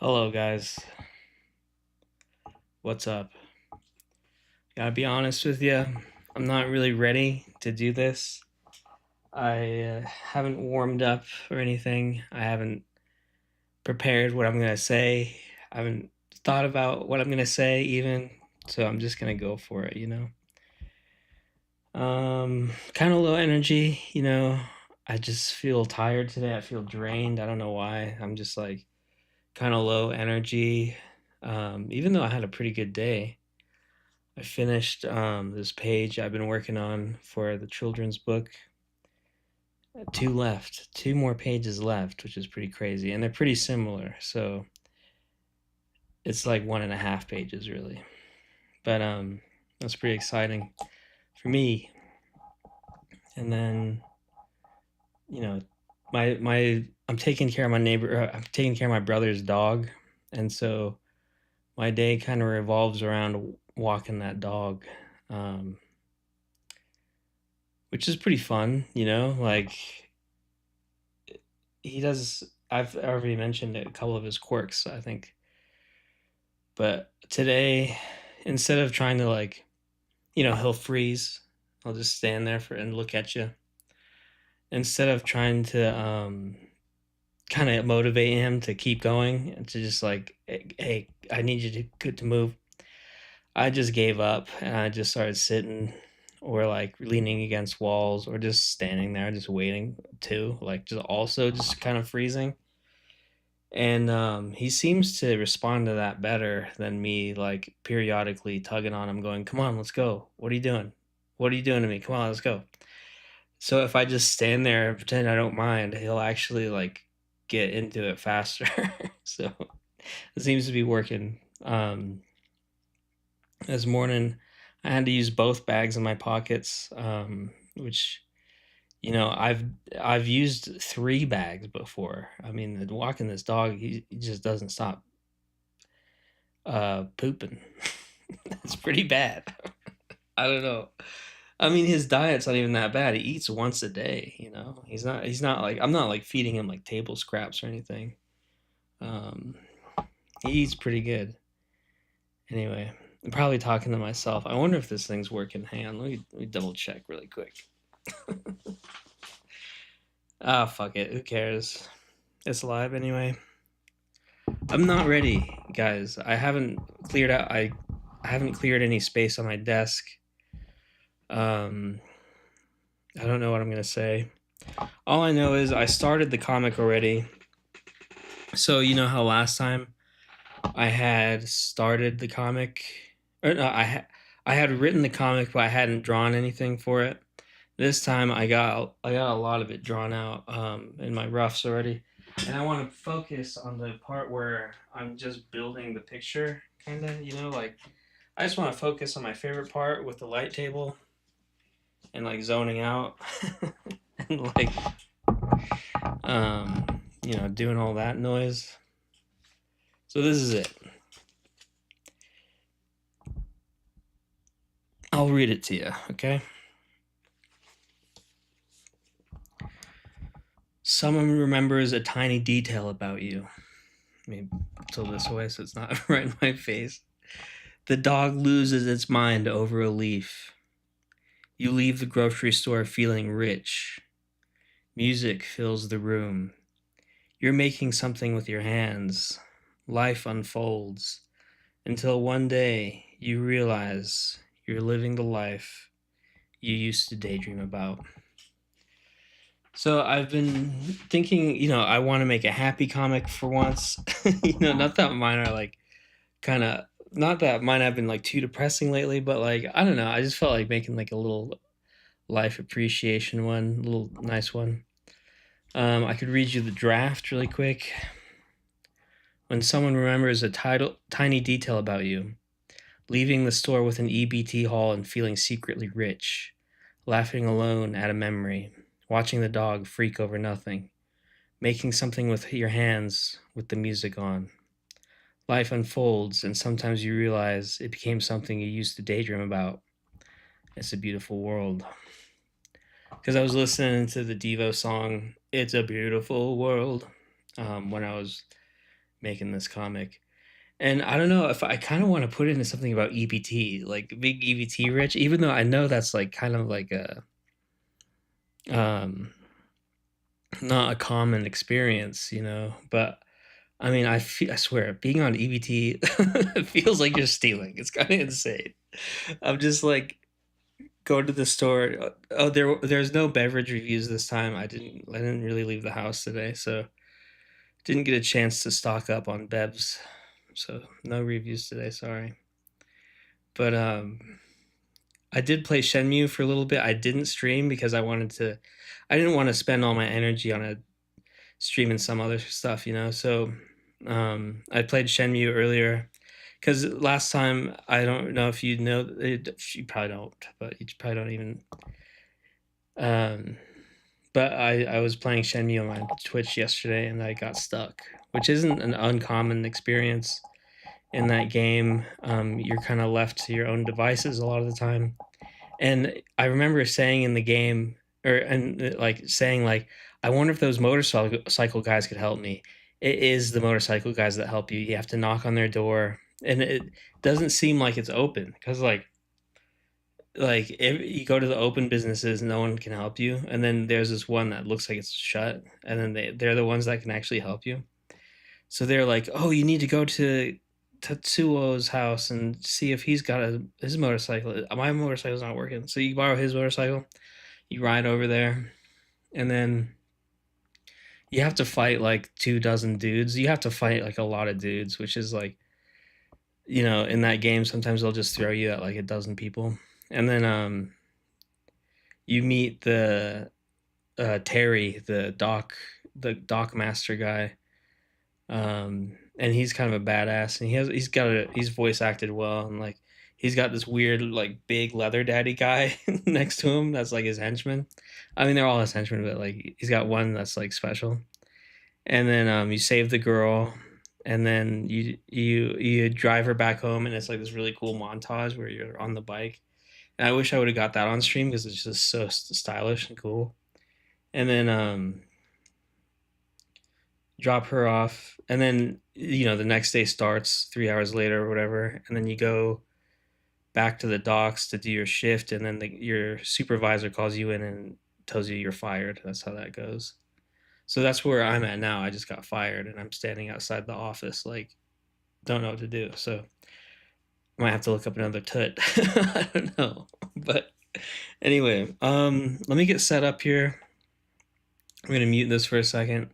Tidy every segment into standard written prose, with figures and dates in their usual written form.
Hello, guys. What's up? Gotta be honest with you. I'm not really ready to do this. I haven't warmed up or anything. I haven't prepared what I'm gonna say. I haven't thought about what I'm gonna say even. So I'm just gonna go for it. Kind of low energy. I just feel tired today. I feel drained. I don't know why. I'm just like kind of low energy. Even though I had a pretty good day. I finished this page I've been working on for the children's book. Two left, two more pages left, which is pretty crazy, and they're pretty similar. So it's like 1.5 pages really, but that's pretty exciting for me. And then you know, my I'm taking care of my neighbor. I'm taking care of my brother's dog, and so my day kind of revolves around walking that dog. Um, which is pretty fun. Like he does. I've already mentioned a couple of his quirks, I think. But today, instead of trying to he'll freeze. I'll just stand there and look at you. Instead of trying to kind of motivate him to keep going and to just like, hey, I need you to move. I just gave up and I just started sitting or like leaning against walls or just standing there, just waiting too, like just also just kind of freezing. And he seems to respond to that better than me, like periodically tugging on him, going, "Come on, let's go. What are you doing? What are you doing to me? Come on, let's go." So if I just stand there and pretend I don't mind, he'll actually like get into it faster. So it seems to be working. This morning, I had to use both bags in my pockets, which I've used 3 bags before. I mean, walking this dog, he just doesn't stop pooping. It's pretty bad. I don't know. I mean, his diet's not even that bad. He eats once a day. He's not like I'm not like feeding him like table scraps or anything. Um, he eats pretty good. Anyway, I'm probably talking to myself. I wonder if this thing's working. Hang on, let me double check really quick. Ah, fuck it. Who cares? It's live anyway. I'm not ready, guys. I haven't cleared any space on my desk. Um, I don't know what I'm gonna say. All I know is I started the comic already. So you know how last time I had started the comic, or no, I had written the comic, but I hadn't drawn anything for it. This time I got a lot of it drawn out in my roughs already, and I want to focus on the part where I'm just building the picture, kind of. Like I just want to focus on my favorite part with the light table and like zoning out and like doing all that noise. So this is it. I'll read it to you, okay? Someone remembers a tiny detail about you. Maybe tilt this away so it's not right in my face. The dog loses its mind over a leaf. You leave the grocery store feeling rich. Music fills the room. You're making something with your hands. Life unfolds until one day you realize you're living the life you used to daydream about. So I've been thinking, I want to make a happy comic for once. Not that mine are like kind of not that mine have been like too depressing lately, but like I don't know, I just felt like making like a little life appreciation one, a little nice one. I could read you the draft really quick. When someone remembers a tiny detail about you, leaving the store with an EBT haul and feeling secretly rich, laughing alone at a memory, watching the dog freak over nothing, making something with your hands with the music on. Life unfolds, and sometimes you realize it became something you used to daydream about. It's a beautiful world. Because I was listening to the Devo song, It's a Beautiful World, when I was making this comic. And I don't know if I kind of want to put into something about EBT, like big EBT rich, even though I know that's like kind of like a um not a common experience, but I mean, I swear, being on EBT feels like you're stealing. It's kind of insane. I'm just like going to the store. Oh, there's no beverage reviews this time. I didn't really leave the house today, so didn't get a chance to stock up on bevs. So no reviews today. Sorry, but I did play Shenmue for a little bit. I didn't stream because I didn't want to spend all my energy on a streaming some other stuff, So I played Shenmue earlier because last time I don't know if you know it, you probably don't, but you probably don't even. Um, but I was playing Shenmue on my Twitch yesterday and I got stuck, which isn't an uncommon experience in that game. You're kind of left to your own devices a lot of the time. And I remember saying in the game, like saying like, I wonder if those motorcycle guys could help me. It is the motorcycle guys that help you. You have to knock on their door, and it doesn't seem like it's open because like if you go to the open businesses, no one can help you, and then there's this one that looks like it's shut, and then they're the ones that can actually help you. So they're like, oh, you need to go to Tatsuo's house and see if he's got his motorcycle. My motorcycle's not working. So you borrow his motorcycle, you ride over there, and then you have to fight like 2 dozen dudes. You have to fight like a lot of dudes, which is like, in that game, sometimes they'll just throw you at like a dozen people. And then you meet the Terry, the dock master guy. And he's kind of a badass, and he's voice acted well, and like he's got this weird like big leather daddy guy next to him that's like his henchman. I mean, they're all his henchmen, but like he's got one that's like special. And then you save the girl, and then you drive her back home, and it's like this really cool montage where you're on the bike. And I wish I would have got that on stream because it's just so stylish and cool. And then drop her off, and then the next day starts 3 hours later or whatever, and then you go back to the docks to do your shift, and then your supervisor calls you in and tells you you're fired. That's how that goes. So that's where I'm at now. I just got fired, and I'm standing outside the office, like don't know what to do. So I might have to look up another tut. I don't know, but anyway, let me get set up here. I'm gonna mute this for a second.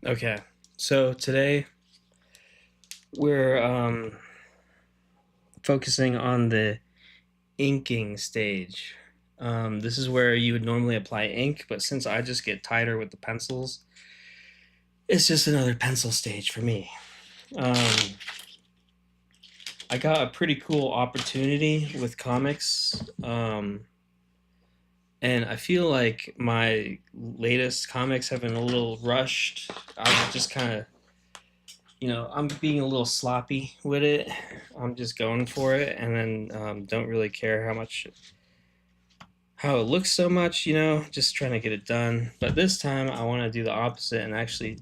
Okay, so today we're focusing on the inking stage. This is where you would normally apply ink, but since I just get tighter with the pencils, it's just another pencil stage for me. I got a pretty cool opportunity with comics, and I feel like my latest comics have been a little rushed. I'm just kind of, I'm being a little sloppy with it. I'm just going for it, and then don't really care how it looks so much, just trying to get it done. But this time I want to do the opposite and actually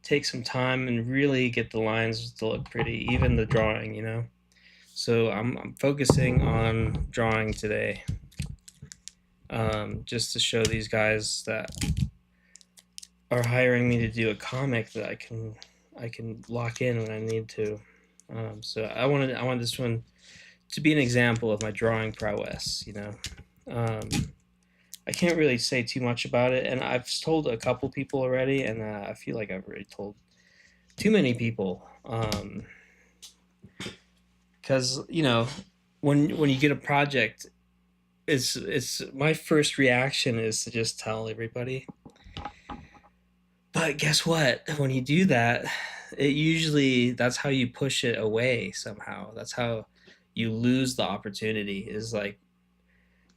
take some time and really get the lines to look pretty, even the drawing. So I'm focusing on drawing today, just to show these guys that are hiring me to do a comic that I can lock in when I need to. So I want this one to be an example of my drawing prowess, I can't really say too much about it, and I've told a couple people already, and I feel like I've already told too many people. Because when you get a project, it's my first reaction is to just tell everybody. But guess what? When you do that, it usually that's how you push it away somehow. That's how you lose the opportunity. Is like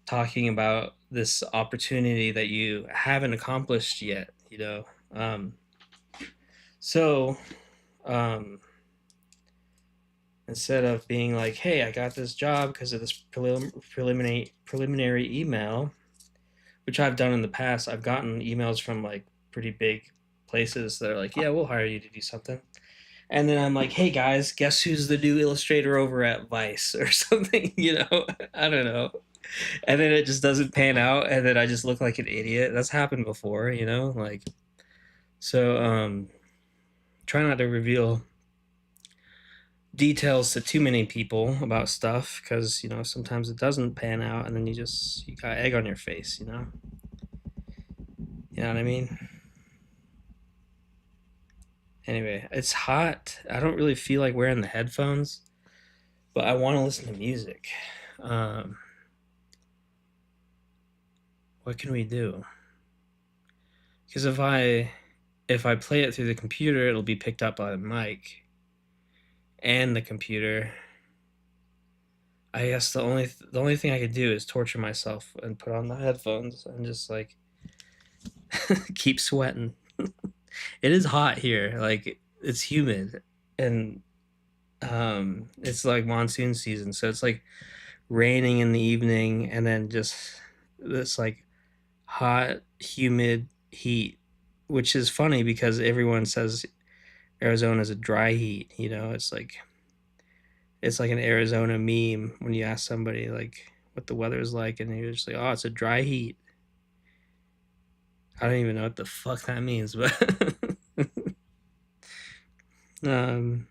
talking about this opportunity that you haven't accomplished yet. So um, instead of being like, "Hey, I got this job because of this preliminary email," which I've done in the past. I've gotten emails from like pretty big places that are like, "Yeah, we'll hire you to do something." And then I'm like, "Hey guys, guess who's the new illustrator over at Vice or something?" I don't know. And then it just doesn't pan out, and then I just look like an idiot. That's happened before, like so. Try not to reveal details to too many people about stuff because sometimes it doesn't pan out, and then you got egg on your face. You know what I mean? Anyway, it's hot. I don't really feel like wearing the headphones, but I want to listen to music. Um, what can we do? Because if I play it through the computer, it'll be picked up by the mic and the computer. I guess the only thing I could do is torture myself and put on the headphones and just like keep sweating. It is hot here. Like it's humid and it's like monsoon season, so it's like raining in the evening and then just this like hot, humid heat, which is funny because everyone says Arizona is a dry heat. It's like an Arizona meme when you ask somebody like what the weather is like, and you're just like, "Oh, it's a dry heat." I don't even know what the fuck that means, but um,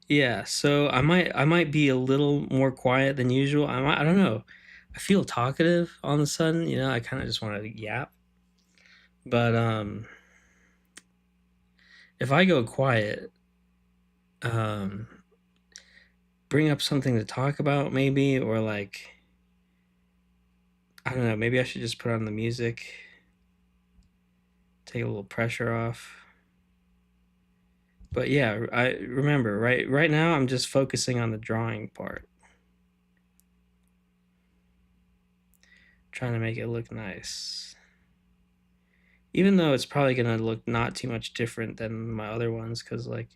yeah. So I might be a little more quiet than usual. I don't know. I feel talkative all of a sudden. I kind of just want to yap, but if I go quiet, um, bring up something to talk about maybe, or like I don't know, maybe I should just put on the music, take a little pressure off. But yeah, I remember right now I'm just focusing on the drawing part, trying to make it look nice. Even though it's probably gonna look not too much different than my other ones, because like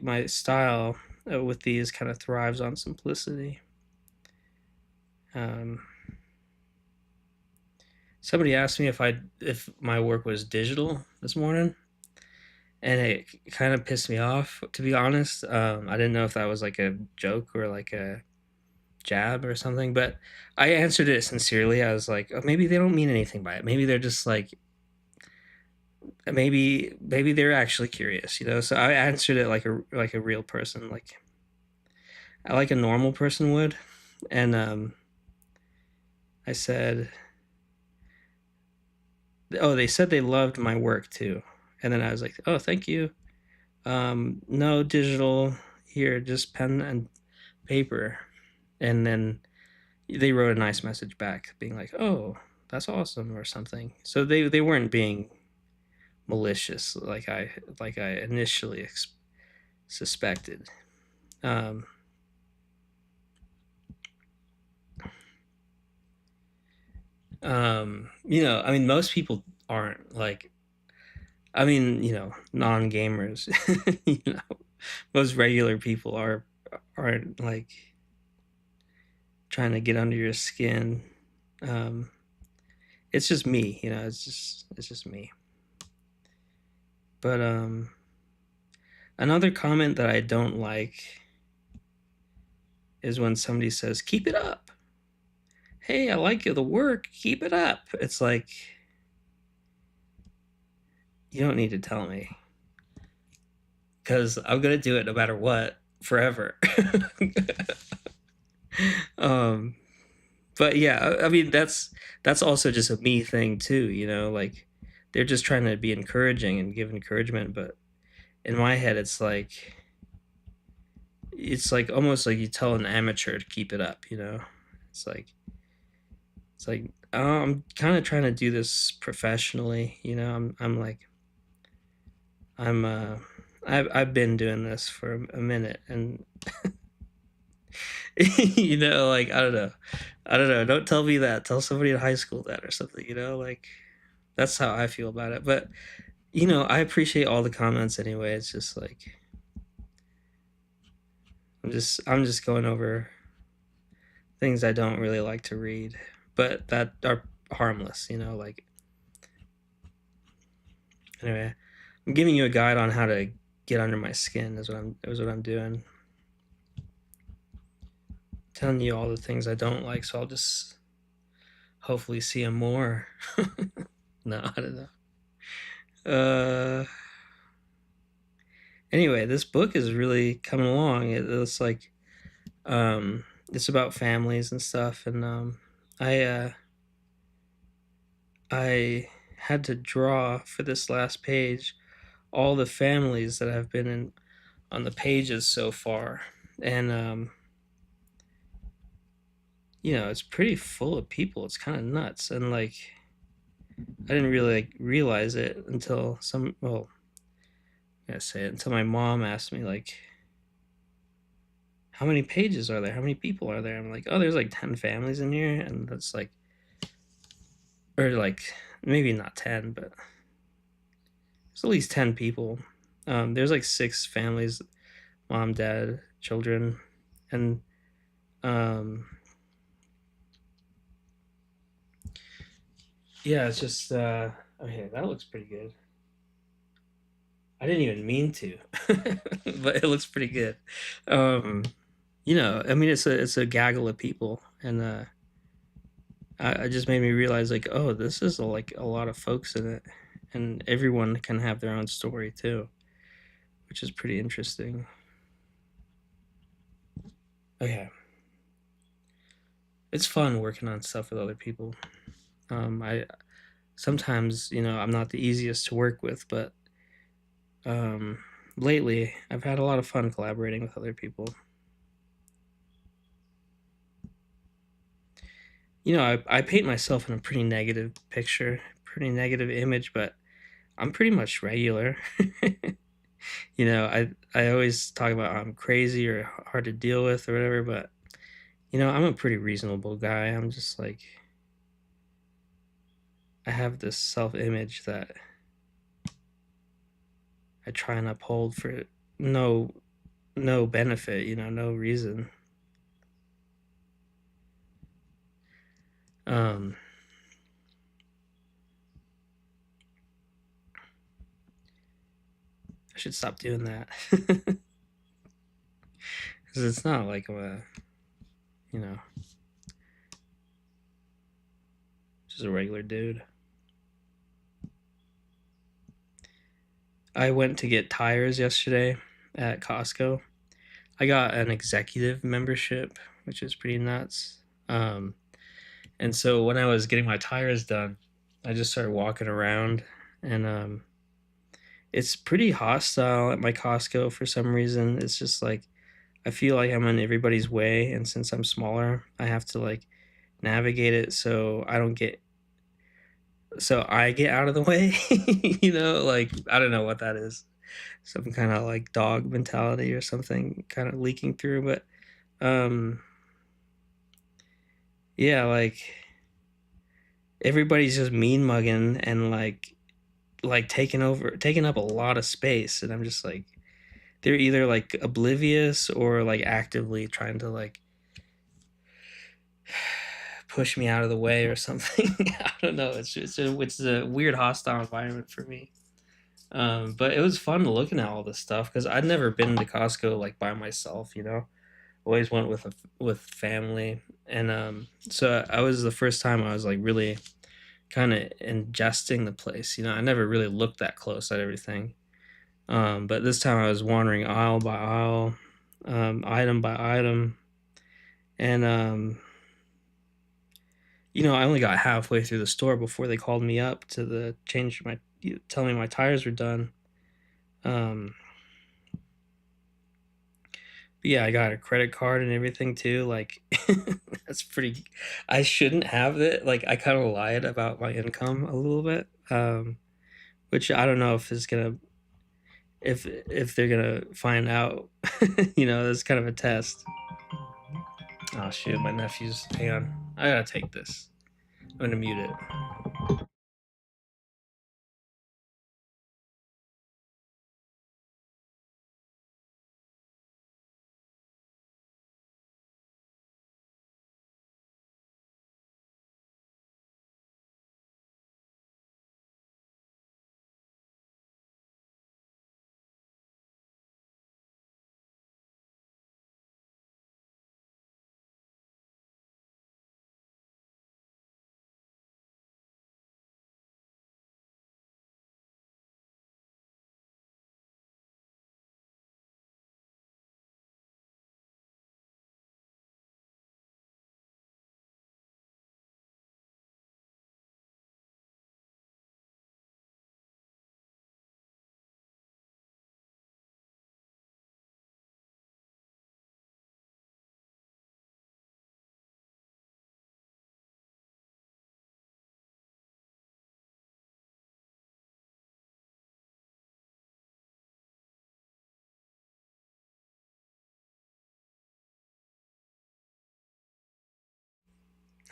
my style with these kind of thrives on simplicity. Um, Somebody asked me if my work was digital this morning, and it kind of pissed me off, to be honest. I didn't know if that was like a joke or like a jab or something, but I answered it sincerely. I was like, oh, maybe they don't mean anything by it. Maybe they're just like, maybe they're actually curious. So I answered it like a real person, like a normal person would, and I said, oh, they said they loved my work too, and then I was like, oh, thank you. No digital here, just pen and paper, and then they wrote a nice message back being like, "Oh, that's awesome" or something. So they weren't being malicious like I initially suspected. Um, I mean, most people aren't like. I mean, non gamers. Most regular people aren't like trying to get under your skin. Um, it's just me. It's just me. But another comment that I don't like is when somebody says, "Keep it up." Hey, I like the work. Keep it up. It's like you don't need to tell me. because I'm gonna do it no matter what forever. um, but yeah, I mean that's also just a me thing too, you know, like they're just trying to be encouraging and give encouragement, but in my head it's like almost like you tell an amateur to keep it up, you know. It's like I'm kind of trying to do this professionally, you know. I'm like I'm I've been doing this for a minute, and you know, like I don't know. Don't tell me that. Tell somebody in high school that or something. You know, like that's how I feel about it. But you know, I appreciate all the comments anyway. It's just like I'm just going over things I don't really like to read, but that are harmless. You know, like anyway, I'm giving you a guide on how to get under my skin. Is what I'm doing. Telling you all the things I don't like, so I'll just hopefully see them more. No, I don't know. Uh, anyway, this book is really coming along. It's like it's about families and stuff, and I uh, I had to draw for this last page all the families that have been in on the pages so far, and you know it's pretty full of people. It's kind of nuts, and like I didn't really like realize it until I gotta say it until my mom asked me like how many pages are there? How many people are there? I'm like, oh, there's like 10 families in here. And that's like, or like, maybe not 10, but there's at least 10 people. There's like six families, mom, dad, children. And um, yeah, it's just, okay, that looks pretty good. I didn't even mean to, but it looks pretty good. Um, you know, I mean, it's a gaggle of people. And I just made me realize like, oh, this is like a lot of folks in it, and everyone can have their own story too, which is pretty interesting. Okay, it's fun working on stuff with other people. I sometimes, you know, I'm not the easiest to work with, but um, lately I've had a lot of fun collaborating with other people. You know, I paint myself in a pretty negative picture, pretty negative image, but I'm pretty much regular. You know, I always talk about I'm crazy or hard to deal with or whatever, but you know, I'm a pretty reasonable guy. I'm just like I have this self-image that I try and uphold for no no benefit, you know, no reason. Um I should stop doing that. Cuz it's not like I'm a, you know, just a regular dude. I went to get tires yesterday at Costco. I got an executive membership, which is pretty nuts. Um And so when I was getting my tires done, I just started walking around, and it's pretty hostile at my Costco for some reason. It's just like I feel like I'm in everybody's way, and since I'm smaller, I have to like navigate it so I get out of the way. You know, like I don't know what that is. Some kind of like dog mentality or something kind of leaking through, but um yeah, like everybody's just mean mugging and like taking up a lot of space, and I'm just like they're either like oblivious or like actively trying to like push me out of the way or something. I don't know. It's a weird hostile environment for me. But it was fun looking at all this stuff because I'd never been to Costco like by myself. You know, always went with family, and so I was the first time I was like really kind of ingesting the place. You know, I never really looked that close at everything. But this time I was wandering aisle by aisle, item by item, and I only got halfway through the store before they called me up to tell me my tires were done. Um, but yeah, I got a credit card and everything too. Like, that's pretty. I shouldn't have it. Like, I kind of lied about my income a little bit, which I don't know if they're gonna find out. That's kind of a test. Oh shoot, my nephew's. Hang on, I gotta take this. I'm gonna mute it.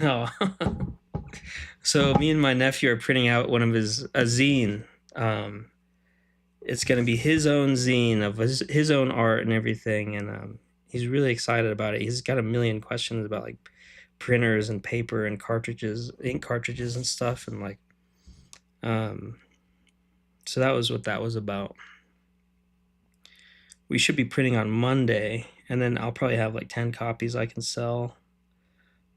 Oh, so me and my nephew are printing out one of a zine. Um, it's gonna be his own zine of his own art and everything, and he's really excited about it. He's got a million questions about like printers and paper and cartridges, ink cartridges and stuff, and like, um, so that was what that was about. We should be printing on Monday, and then I'll probably have like 10 copies I can sell.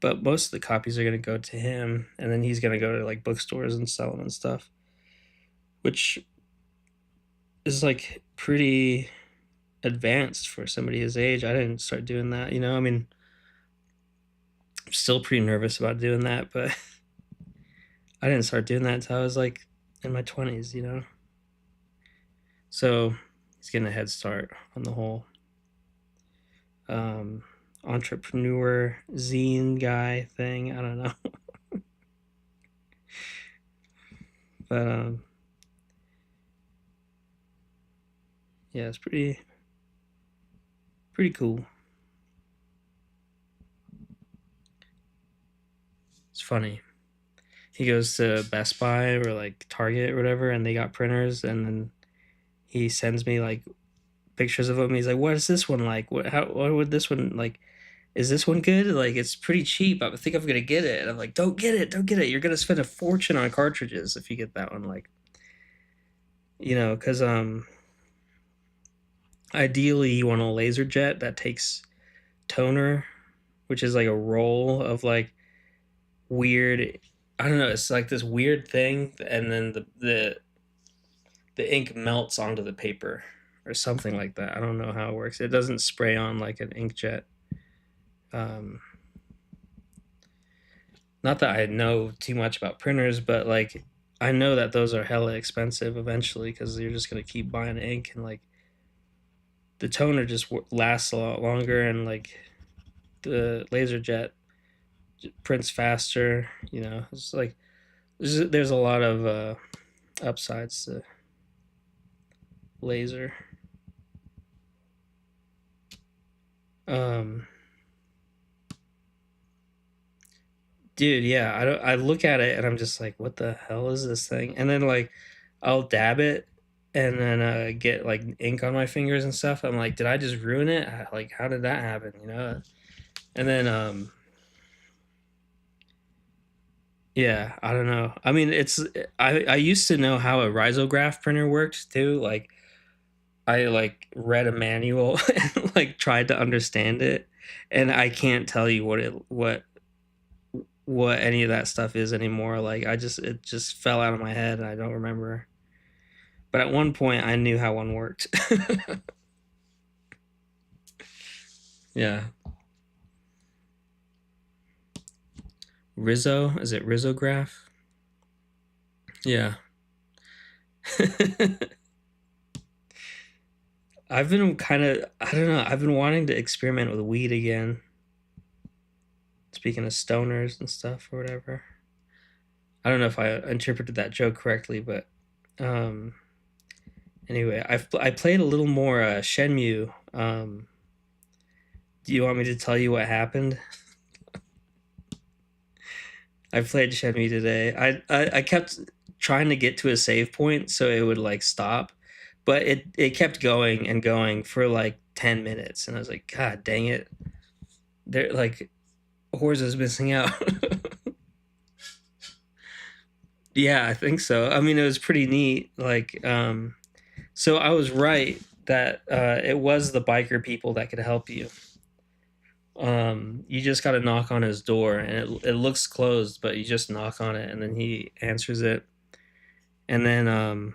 But most of the copies are gonna go to him, and then he's gonna go to like bookstores and sell them and stuff, which is like pretty advanced for somebody his age. I didn't start doing that, I mean, I'm still pretty nervous about doing that, but I didn't start doing that until I was like in my 20s. So he's getting a head start on the whole um, entrepreneur zine guy thing. I don't know. But yeah, it's pretty cool. It's funny. He goes to Best Buy or like Target or whatever, and they got printers, and then he sends me like pictures of them. He's like, "What is this one like? What would this one like? Is this one good? Like, it's pretty cheap. I think I'm gonna get it." And I'm like, "Don't get it, don't get it. You're gonna spend a fortune on cartridges if you get that one." Like, because ideally you want a laser jet that takes toner, which is like a roll of like weird. I don't know. It's like this weird thing, and then the ink melts onto the paper or something like that. I don't know how it works. It doesn't spray on like an inkjet. Um, Not that I know too much about printers, but like I know that those are hella expensive eventually because you're just gonna keep buying ink, and like the toner just lasts a lot longer, and like the laser jet prints faster. It's like there's a lot of upsides to laser. Um, Dude, yeah, I don't. I look at it and I'm just like, what the hell is this thing? And then like, I'll dab it, and then get like ink on my fingers and stuff. I'm like, did I just ruin it? Like, how did that happen? And then yeah, I don't know. I mean, I used to know how a risograph printer worked too. Like, I like read a manual and like tried to understand it, and I can't tell you what any of that stuff is anymore. Like, it just fell out of my head and I don't remember. But at one point, I knew how one worked. Yeah. Rizzo? Is it Rizzograph? Yeah. I've been kind of, I don't know, I've been wanting to experiment with weed again. Speaking of stoners and stuff or whatever. I don't know if I interpreted that joke correctly, but um, anyway, I played a little more Shenmue. Do you want me to tell you what happened? I played Shenmue today. I kept trying to get to a save point so it would like stop, but it kept going and going for like 10 minutes, and I was like, God dang it! They're like Horse is missing out. Yeah, I think so. I mean, it was pretty neat. Like, so I was right that it was the biker people that could help you. You just got to knock on his door, and it looks closed, but you just knock on it, and then he answers it, and then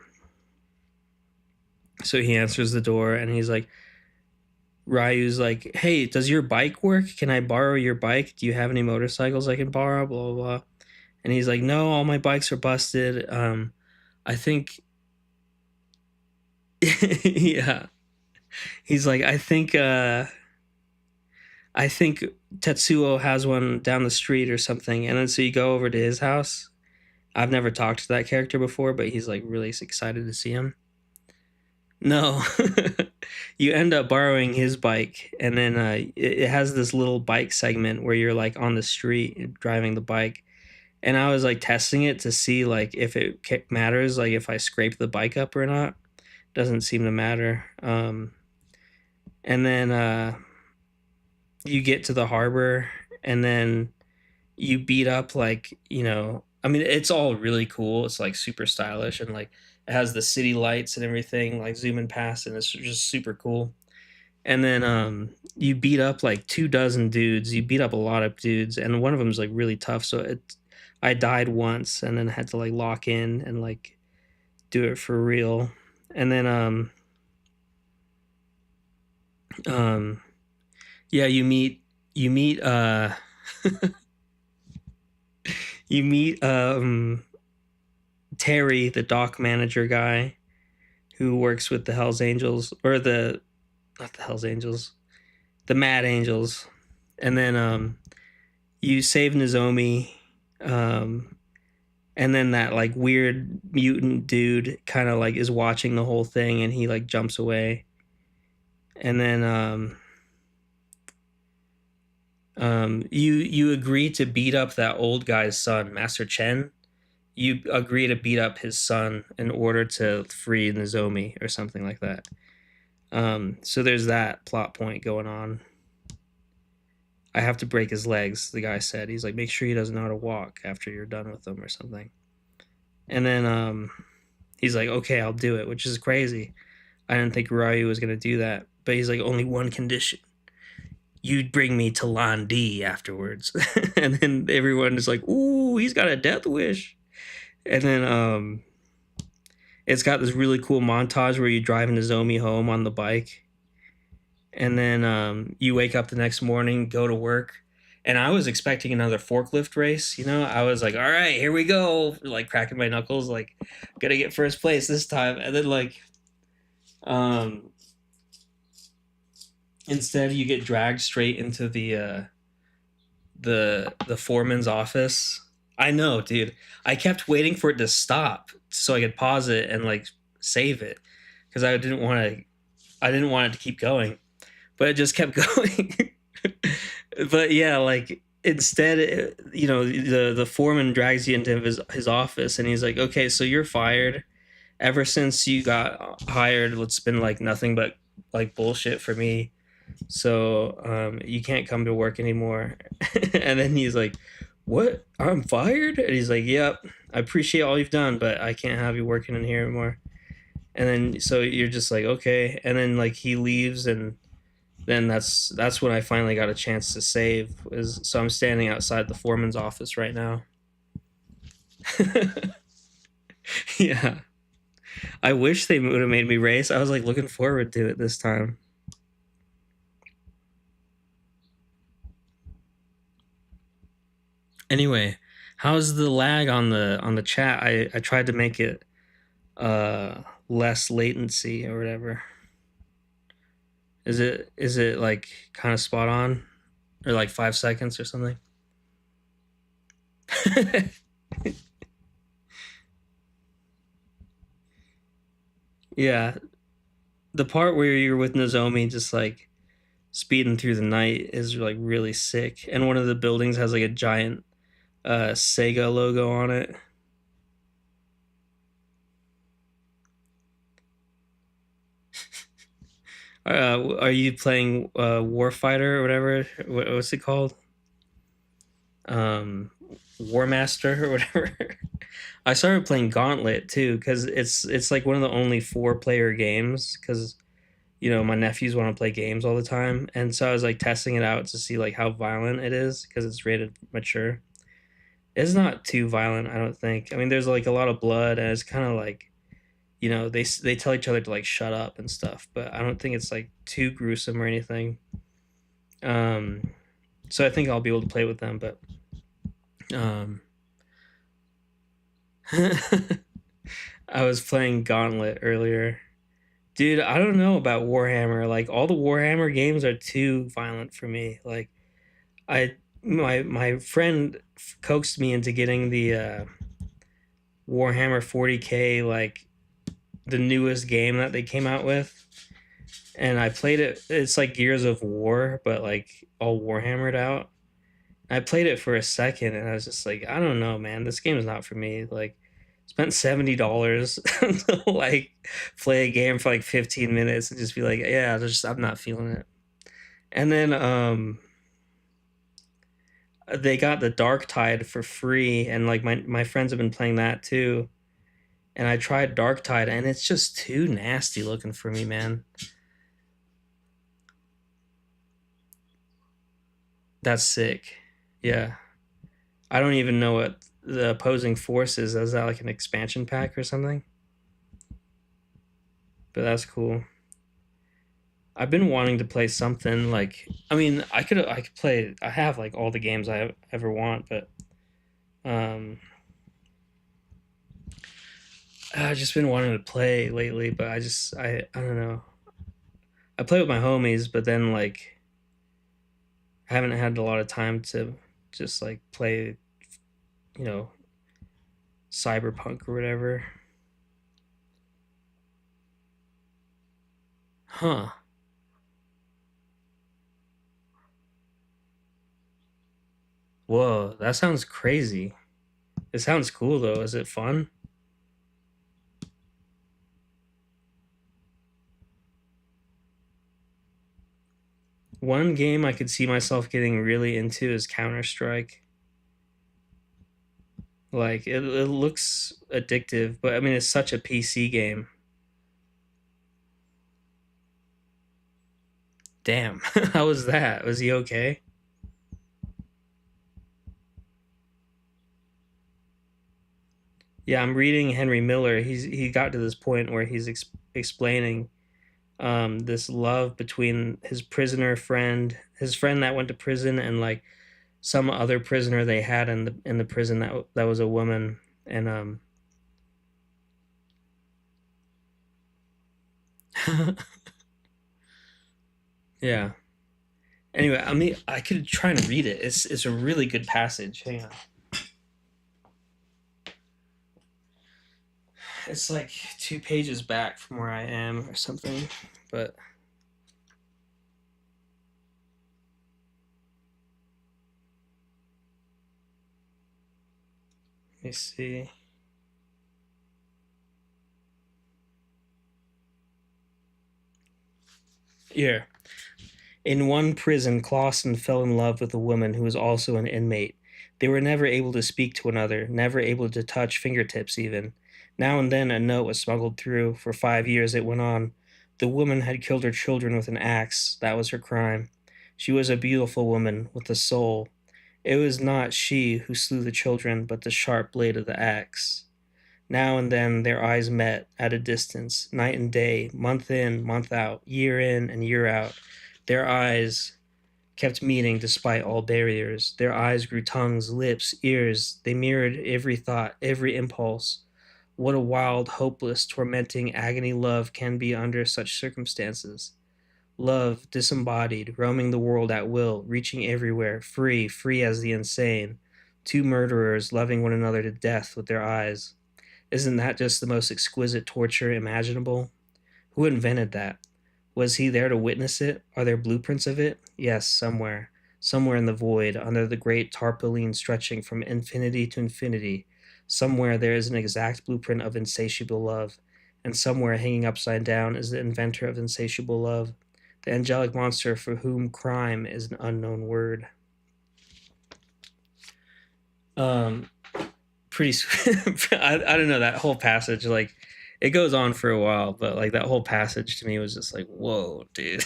so he answers the door, and he's like, Ryu's like, "Hey, does your bike work? Can I borrow your bike? Do you have any motorcycles I can borrow?" Blah blah blah. And he's like, "No, all my bikes are busted. I think, yeah." He's like, I think Tetsuo has one down the street or something." And then so you go over to his house. I've never talked to that character before, but he's like really excited to see him. No, you end up borrowing his bike, and then it has this little bike segment where you're like on the street driving the bike, and I was like testing it to see like if it matters, like if I scrape the bike up or not. Doesn't seem to matter. And then you get to the harbor, and then you beat up like, I mean, it's all really cool. It's like super stylish, and like it has the city lights and everything like zooming past, and it's just super cool. And then you beat up like 2 dozen dudes. You beat up a lot of dudes, and one of them is like really tough. So I died once, and then had to like lock in and like do it for real. And then um yeah, you meet you meet Terry, the dock manager guy who works with the Hells Angels, or the not the Hells Angels, the Mad Angels. And then you save Nozomi, um and then that like weird mutant dude kind of like is watching the whole thing, and he like jumps away. And then you agree to beat up that old guy's son, Master Chen. You agree to beat up his son in order to free Nozomi or something like that. So there's that plot point going on. I have to break his legs, the guy said. He's like, make sure he doesn't know how to walk after you're done with him or something. And then he's like, okay, I'll do it, which is crazy. I didn't think Ryu was gonna do that, but he's like, only one condition: you'd bring me to Lan Di afterwards. And then everyone is like, ooh, he's got a death wish. And then it's got this really cool montage where you drive Nozomi home on the bike, and then you wake up the next morning, go to work. And I was expecting another forklift race. I was like, all right, here we go, like cracking my knuckles, like gonna get first place this time. And then like instead you get dragged straight into the foreman's office. I know, dude. I kept waiting for it to stop so I could pause it and like save it, because I didn't want it to keep going, but it just kept going. But yeah, like instead, the foreman drags you into his office, and he's like, "Okay, so you're fired. Ever since you got hired, it's been like nothing but like bullshit for me. So you can't come to work anymore." And then he's like, "What? I'm fired?" And he's like, "Yep. I appreciate all you've done, but I can't have you working in here anymore." And then so you're just like, okay. And then like he leaves, and then that's when I finally got a chance to save. So I'm standing outside the foreman's office right now. Yeah. I wish they would have made me race. I was like looking forward to it this time. Anyway, how's the lag on the chat? I tried to make it less latency or whatever. Is it like kind of spot on or like 5 seconds or something? Yeah, the part where you're with Nozomi just like speeding through the night is like really sick, and one of the buildings has like a giant Sega logo on it. Are you playing Warfighter or whatever? What's it called? Um, Warmaster or whatever. I started playing Gauntlet too because it's like one of the only 4 player games because my nephews want to play games all the time, and so I was like testing it out to see like how violent it is because it's rated mature. It's not too violent, I don't think. I mean, there's like a lot of blood, and it's kind of like they tell each other to like shut up and stuff, but I don't think it's like too gruesome or anything. Um, so I think I'll be able to play with them, but um, I was playing Gauntlet earlier. Dude, I don't know about Warhammer. Like all the Warhammer games are too violent for me. Like I my friend coaxed me into getting the Warhammer 40K, like the newest game that they came out with, and I played it. It's like Gears of War, but like all Warhammered out. I played it for a second, and I was just like, I don't know, man. This game is not for me. Like, spent $70 to like play a game for like 15 minutes and just be like, yeah, just I'm not feeling it. And then they got the Dark Tide for free, and like my friends have been playing that too. And I tried Dark Tide, and it's just too nasty looking for me, man. That's sick. Yeah. I don't even know what the opposing force is. Is that like an expansion pack or something? But that's cool. I've been wanting to play something like I mean, I could play I have like all the games I ever want, but um I've just been wanting to play lately, but I don't know. I play with my homies, but then like I haven't had a lot of time to just like play, you know, Cyberpunk or whatever. Huh. Whoa, that sounds crazy. It sounds cool though. Is it fun? One game I could see myself getting really into is Counter Strike. Like it looks addictive, but I mean it's such a PC game. Damn, how was that? Was he okay? Yeah, I'm reading Henry Miller. He got to this point where he's explaining this love between his prisoner friend, his friend that went to prison, and like some other prisoner they had in the prison that was a woman, and yeah. Anyway, I mean, I could try and read it. It's a really good passage. Hang on. It's like 2 pages back from where I am or something. But let me see. Here. In one prison, Clausen fell in love with a woman who was also an inmate. They were never able to speak to one another, never able to touch fingertips even. Now and then a note was smuggled through. For 5 years it went on. The woman had killed her children with an axe. That was her crime. She was a beautiful woman with a soul. It was not she who slew the children, but the sharp blade of the axe. Now and then their eyes met at a distance, night and day, month in, month out, year in and year out. Their eyes kept meeting despite all barriers. Their eyes grew tongues, lips, ears. They mirrored every thought, every impulse. What a wild, hopeless, tormenting agony love can be under such circumstances. Love, disembodied, roaming the world at will, reaching everywhere, free, free as the insane. Two murderers loving one another to death with their eyes. Isn't that just the most exquisite torture imaginable? Who invented that? Was he there to witness it? Are there blueprints of it? Yes, somewhere. Somewhere in the void, under the great tarpaulin stretching from infinity to infinity. Somewhere there is an exact blueprint of insatiable love. And somewhere hanging upside down is the inventor of insatiable love, the angelic monster for whom crime is an unknown word. Um, pretty I don't know, that whole passage, like, it goes on for a while, but like that whole passage to me was just like, whoa, dude.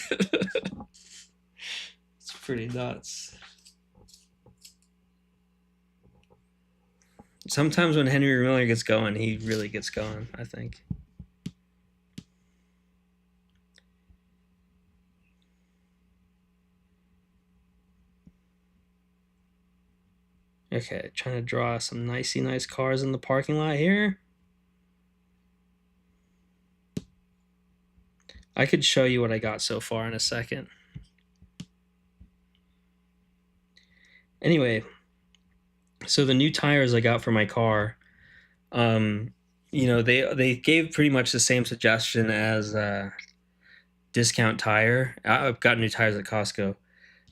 It's pretty nuts. Sometimes when Henry Miller gets going, he really gets going, I think. Okay, trying to draw some nicey nice cars in the parking lot here. I could show you what I got so far in a second. Anyway, so the new tires I got for my car, they gave pretty much the same suggestion as Discount Tire. I've got new tires at Costco.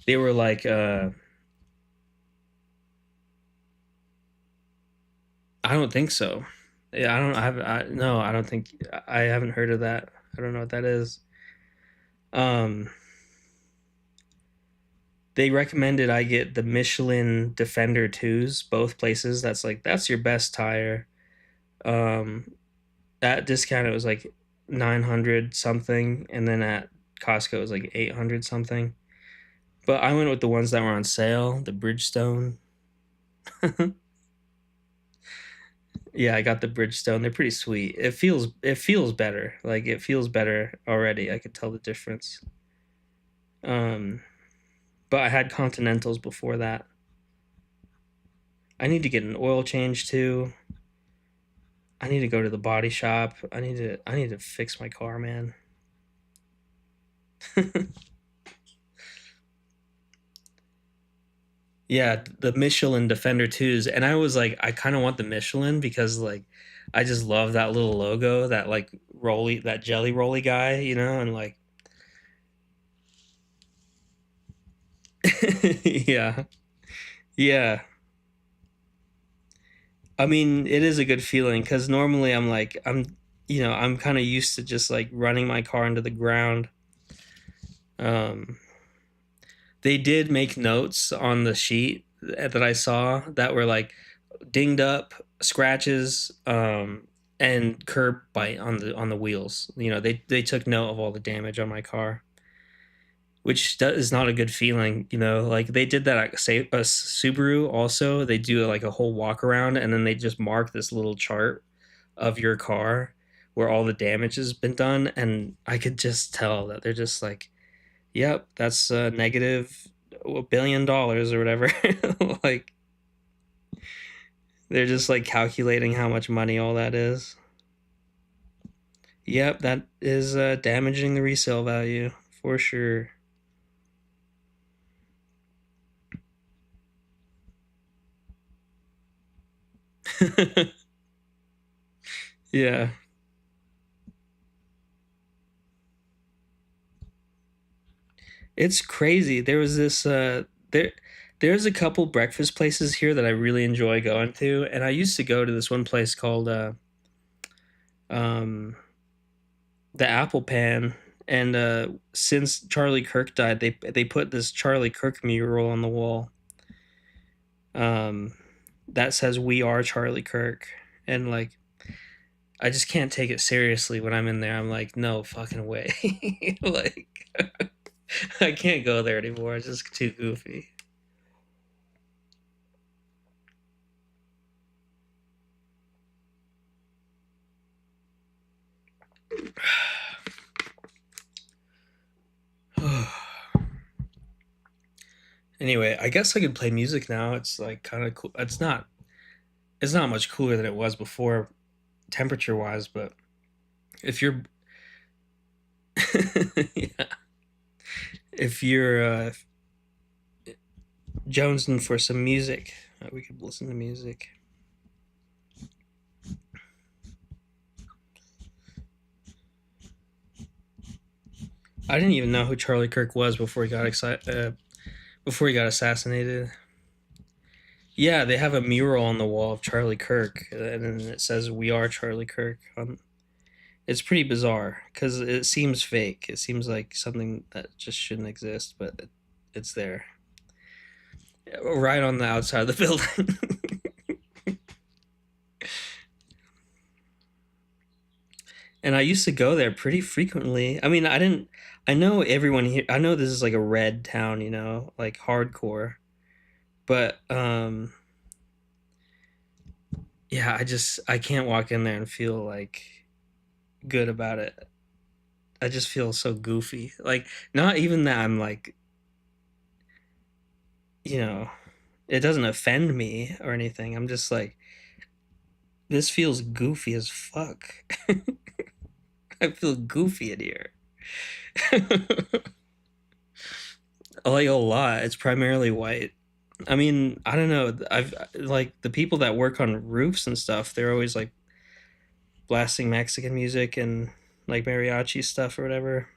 They were like, I don't think so. Yeah, I don't. No, I don't think. I haven't heard of that. I don't know what that is. Um, they recommended I get the Michelin Defender 2s, both places. That's your best tire. Um, at discount it was like 900 something, and then at Costco it was like 800 something. But I went with the ones that were on sale, the Bridgestone. Yeah, I got the Bridgestone. They're pretty sweet. It feels better. Like, it feels better already. I could tell the difference. Um, but I had Continentals before that. I need to get an oil change too. I need to go to the body shop. I need to fix my car, man. Yeah, the Michelin Defender 2s, and I was like, I kind of want the Michelin because, like, I just love that little logo, that like roly, that jelly roly guy, and like, yeah, yeah. I mean, it is a good feeling because normally I'm kind of used to just like running my car into the ground. Um, they did make notes on the sheet that I saw that were like dinged up, scratches, and curb bite on the wheels. They took note of all the damage on my car, which is not a good feeling. Like, they did that at say a Subaru also. They do like a whole walk around, and then they just mark this little chart of your car where all the damage has been done, and I could just tell that they're just like, yep, that's negative $1 billion or whatever. Like, they're just like calculating how much money all that is. Yep, that is damaging the resale value for sure. Yeah, it's crazy. There's a couple breakfast places here that I really enjoy going to, and I used to go to this one place called um the Apple Pan, and since Charlie Kirk died, they put this Charlie Kirk mural on the wall, um that says "We are Charlie Kirk," and like, I just can't take it seriously when I'm in there. I'm like, no fucking way. Like, I can't go there anymore. It's just too goofy. Anyway, I guess I could play music now. It's like kind of cool. It's not much cooler than it was before temperature wise, but if you're yeah, if you're jonesing for some music, we could listen to music. I didn't even know who Charlie Kirk was before he got assassinated. Yeah, they have a mural on the wall of Charlie Kirk, and it says "We are Charlie Kirk." It's pretty bizarre because it seems fake. It seems like something that just shouldn't exist, but it's there, right on the outside of the building. And I used to go there pretty frequently. I mean, I didn't. I know everyone here. I know this is like a red town, like hardcore. But yeah, I can't walk in there and feel like good about it. I just feel so goofy. Like not even that I'm like, you know, it doesn't offend me or anything. I'm just like this feels goofy as fuck. I feel goofy in here. Like a lot. It's primarily white. I mean, I don't know. I've like the people that work on roofs and stuff. They're always like blasting Mexican music and like mariachi stuff or whatever.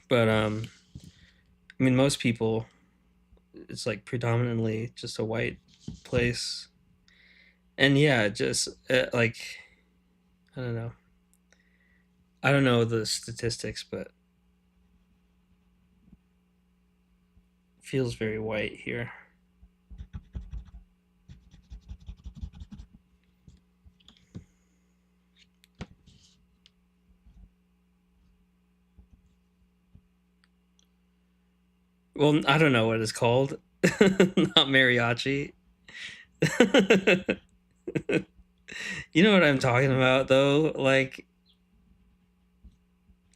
But I mean, most people, it's like predominantly just a white place. And yeah, just like I don't know. I don't know the statistics, but it feels very white here. Well, I don't know what it's called. Not mariachi. You know what I'm talking about, though? Like,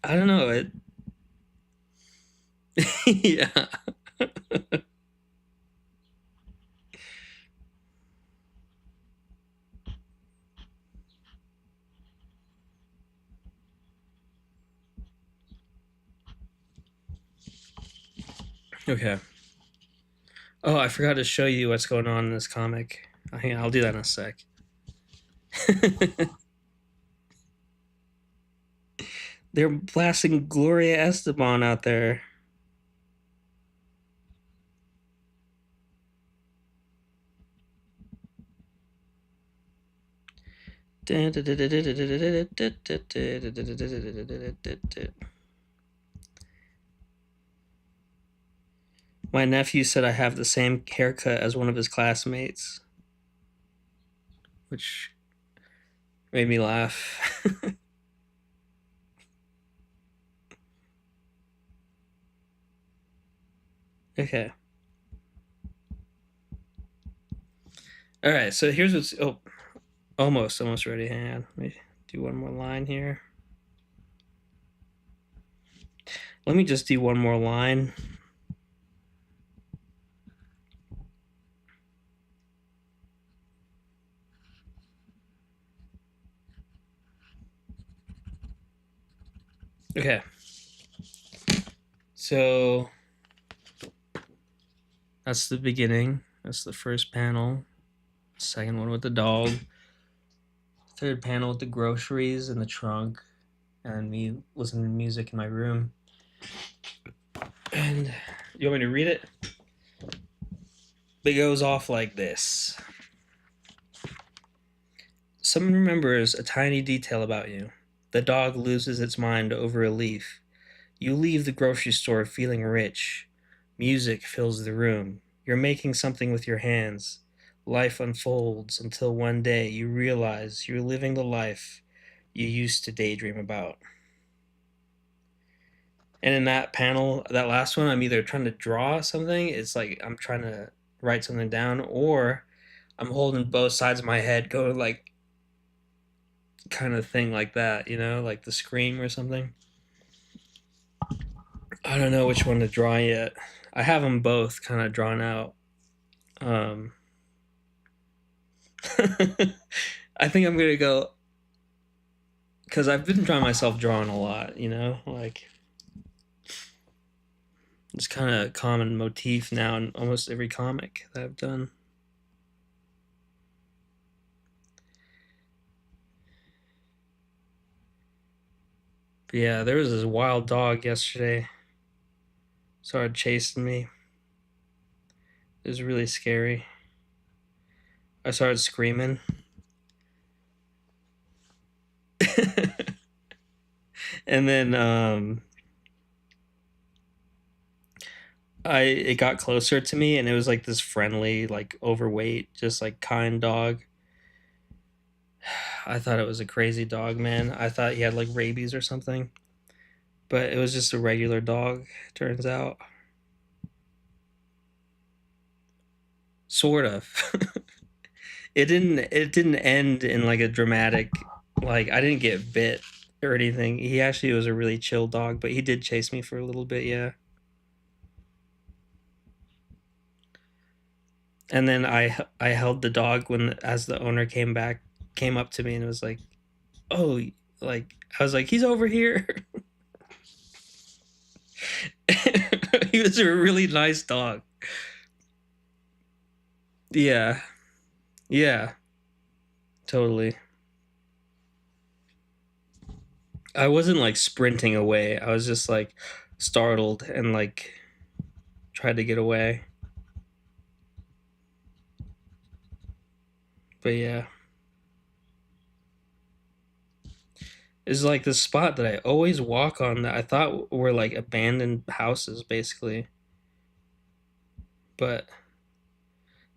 I don't know. Yeah. Okay. Oh, I forgot to show you what's going on in this comic. Hang on, I'll do that in a sec. They're blasting Gloria Esteban out there. My nephew said I have the same haircut as one of his classmates, which made me laugh. Okay. All right. So here's what's almost ready. Hang on. Let me do one more line here. Let me just do one more line. Okay. So that's the beginning. That's the first panel. Second one with the dog. Third panel with the groceries in the trunk. And me listening to music in my room. And you want me to read it? It goes off like this. Someone remembers a tiny detail about you. The dog loses its mind over a leaf. You leave the grocery store feeling rich. Music fills the room. You're making something with your hands. Life unfolds until one day you realize you're living the life you used to daydream about. And in that panel, that last one, I'm either trying to draw something, it's like I'm trying to write something down, or I'm holding both sides of my head, going like kind of thing like that, like the scream or something. I I don't know which one to draw yet. I have them both kind of drawn out. Um, I think I'm gonna go because I've been trying myself drawing a lot. Like it's kind of a common motif now in almost every comic that I've done. But yeah, there was this wild dog yesterday. Started chasing me. It was really scary. I started screaming. And then I it got closer to me and it was like this friendly, like overweight, just like kind dog. I thought it was a crazy dog, man. I thought he had like rabies or something. But it was just a regular dog, turns out. Sort of. It didn't end in like a dramatic, like I didn't get bit or anything. He actually was a really chill dog, but he did chase me for a little bit, yeah. And then I held the dog when as the owner came up to me and was like, "Oh, like I was like, he's over here." He was a really nice dog. Yeah. Yeah, totally. I wasn't like sprinting away. I was just like startled and like tried to get away. But yeah, it's like the spot that I always walk on that I thought were like abandoned houses basically. But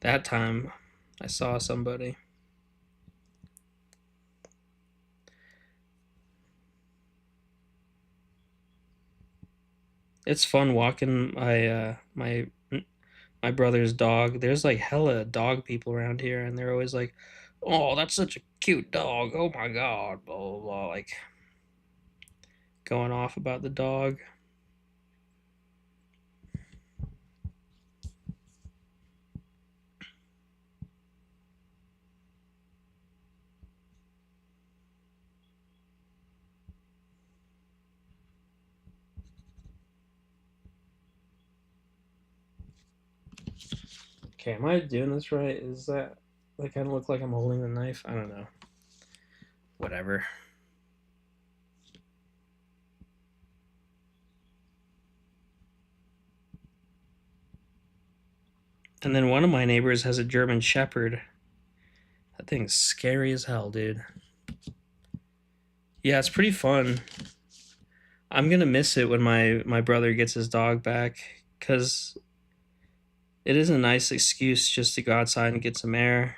that time I saw somebody. It's fun walking my brother's dog. There's like hella dog people around here and they're always like, "Oh, that's such a cute dog. Oh my god." Blah blah blah, like going off about the dog. Okay, am I doing this right? Is that like I look like I'm holding the knife? I don't know. Whatever. And then one of my neighbors has a German Shepherd. That thing's scary as hell, dude. Yeah, it's pretty fun. I'm gonna miss it when my brother gets his dog back because it is a nice excuse just to go outside and get some air.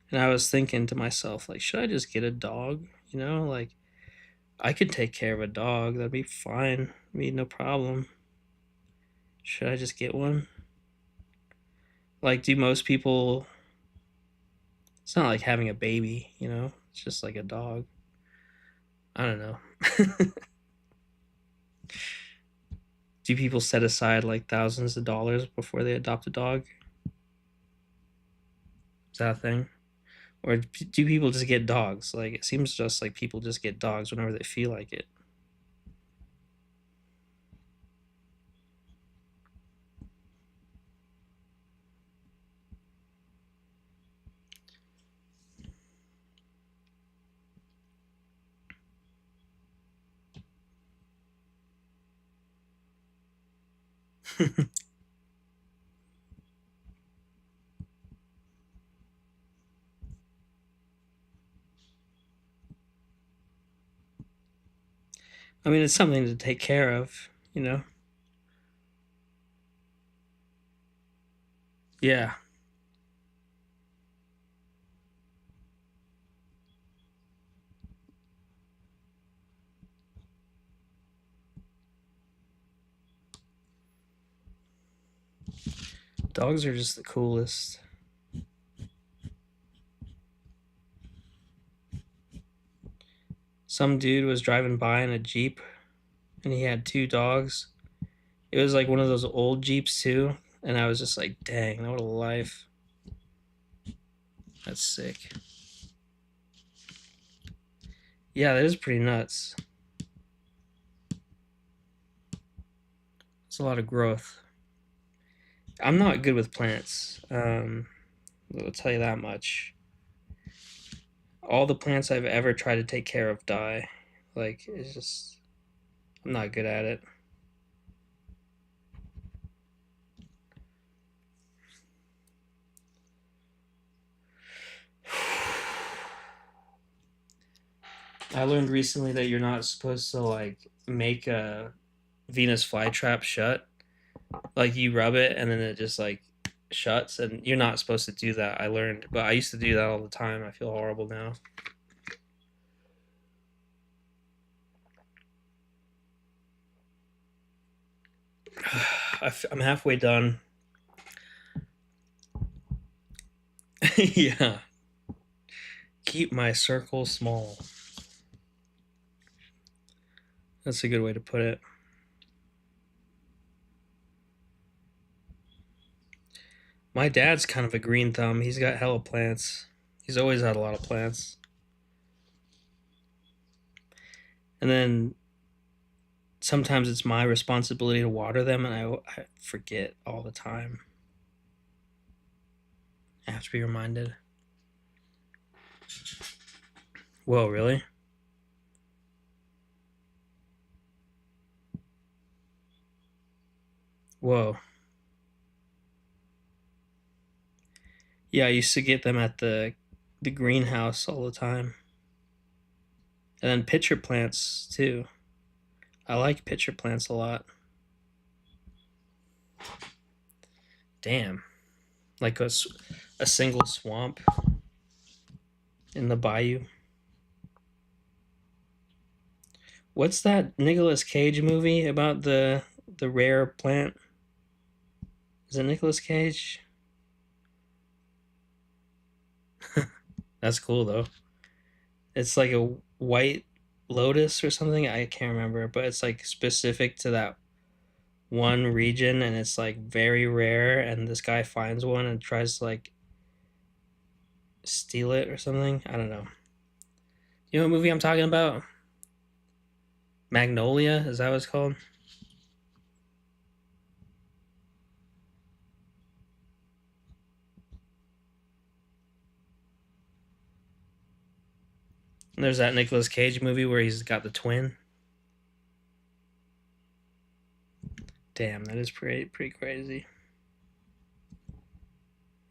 And I was thinking to myself, like, should I just get a dog? Like I could take care of a dog. That'd be fine. I mean, no problem. Should I just get one? Like, do most people? It's not like having a baby. It's just like a dog. I don't know. Do people set aside like thousands of dollars before they adopt a dog? Is that a thing? Or do people just get dogs? Like, it seems just like people just get dogs whenever they feel like it. I mean, it's something to take care of. Yeah. Dogs are just the coolest. Some dude was driving by in a Jeep and he had two dogs. It was like one of those old Jeeps too, and I was just like, dang, what a life. That's sick. Yeah, that is pretty nuts. It's a lot of growth. I'm not good with plants. I'll tell you that much. All the plants I've ever tried to take care of die. Like, it's just, I'm not good at it. I learned recently that you're not supposed to like make a Venus flytrap shut. Like you rub it and then it just like shuts, and you're not supposed to do that. I learned, but I used to do that all the time. I feel horrible now. I'm halfway done. Yeah. Keep my circle small. That's a good way to put it. My dad's kind of a green thumb. He's got hella plants. He's always had a lot of plants. And then sometimes it's my responsibility to water them, and I forget all the time. I have to be reminded. Whoa, really? Whoa. Yeah, I used to get them at the greenhouse all the time. And then pitcher plants too. I like pitcher plants a lot. Damn. Like a single swamp in the bayou. What's that Nicolas Cage movie about the rare plant? Is it Nicolas Cage? That's cool though. It's like a white lotus or something. I can't remember, but it's like specific to that one region, and it's like very rare, and this guy finds one and tries to like steal it or something. I don't know. You know what movie I'm talking about? Magnolia, is that what it's called? And there's that Nicolas Cage movie where he's got the twin. Damn, that is pretty crazy.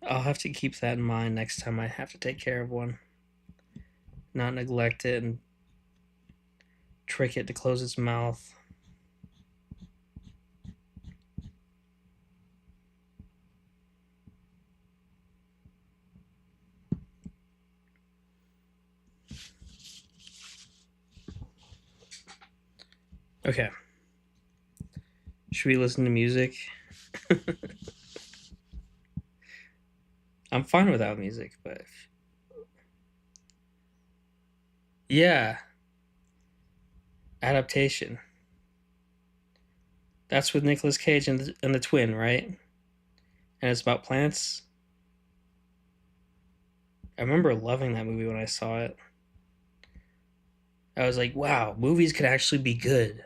I'll have to keep that in mind next time I have to take care of one. Not neglect it and trick it to close its mouth. Okay. Should we listen to music? I'm fine without music, but yeah, adaptation. That's with Nicolas Cage and the twin, right? And it's about plants. I remember loving that movie when I saw it. I was like, wow, movies could actually be good.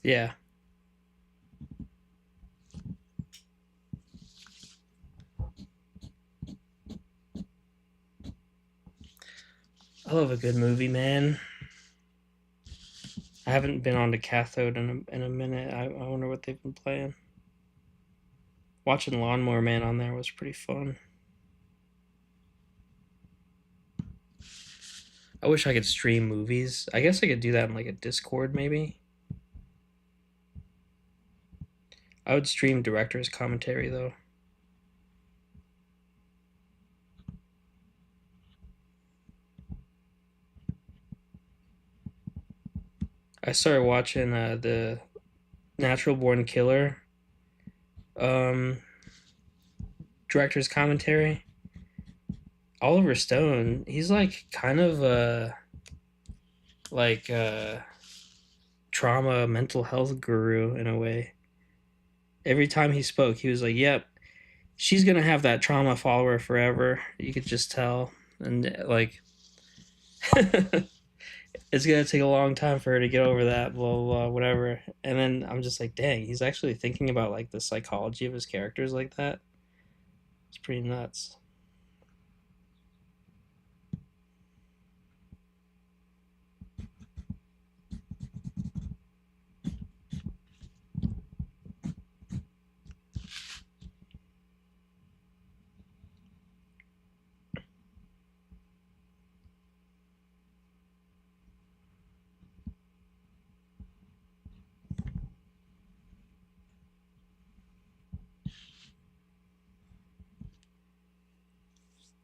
Yeah, I love a good movie, man. I haven't been on to Cathode in a minute. I wonder what they've been playing. Watching Lawnmower Man on there was pretty fun. I wish I could stream movies. I guess I could do that in like a Discord maybe. I would stream director's commentary though. I started watching the Natural Born Killer, Um, director's commentary. Oliver Stone, he's like kind of like a trauma mental health guru in a way. Every time he spoke, he was like, "Yep, she's gonna have that trauma follower forever." You could just tell, and like, it's gonna take a long time for her to get over that. Blah blah, blah whatever. And then I'm just like, dang, he's actually thinking about like the psychology of his characters like that. It's pretty nuts.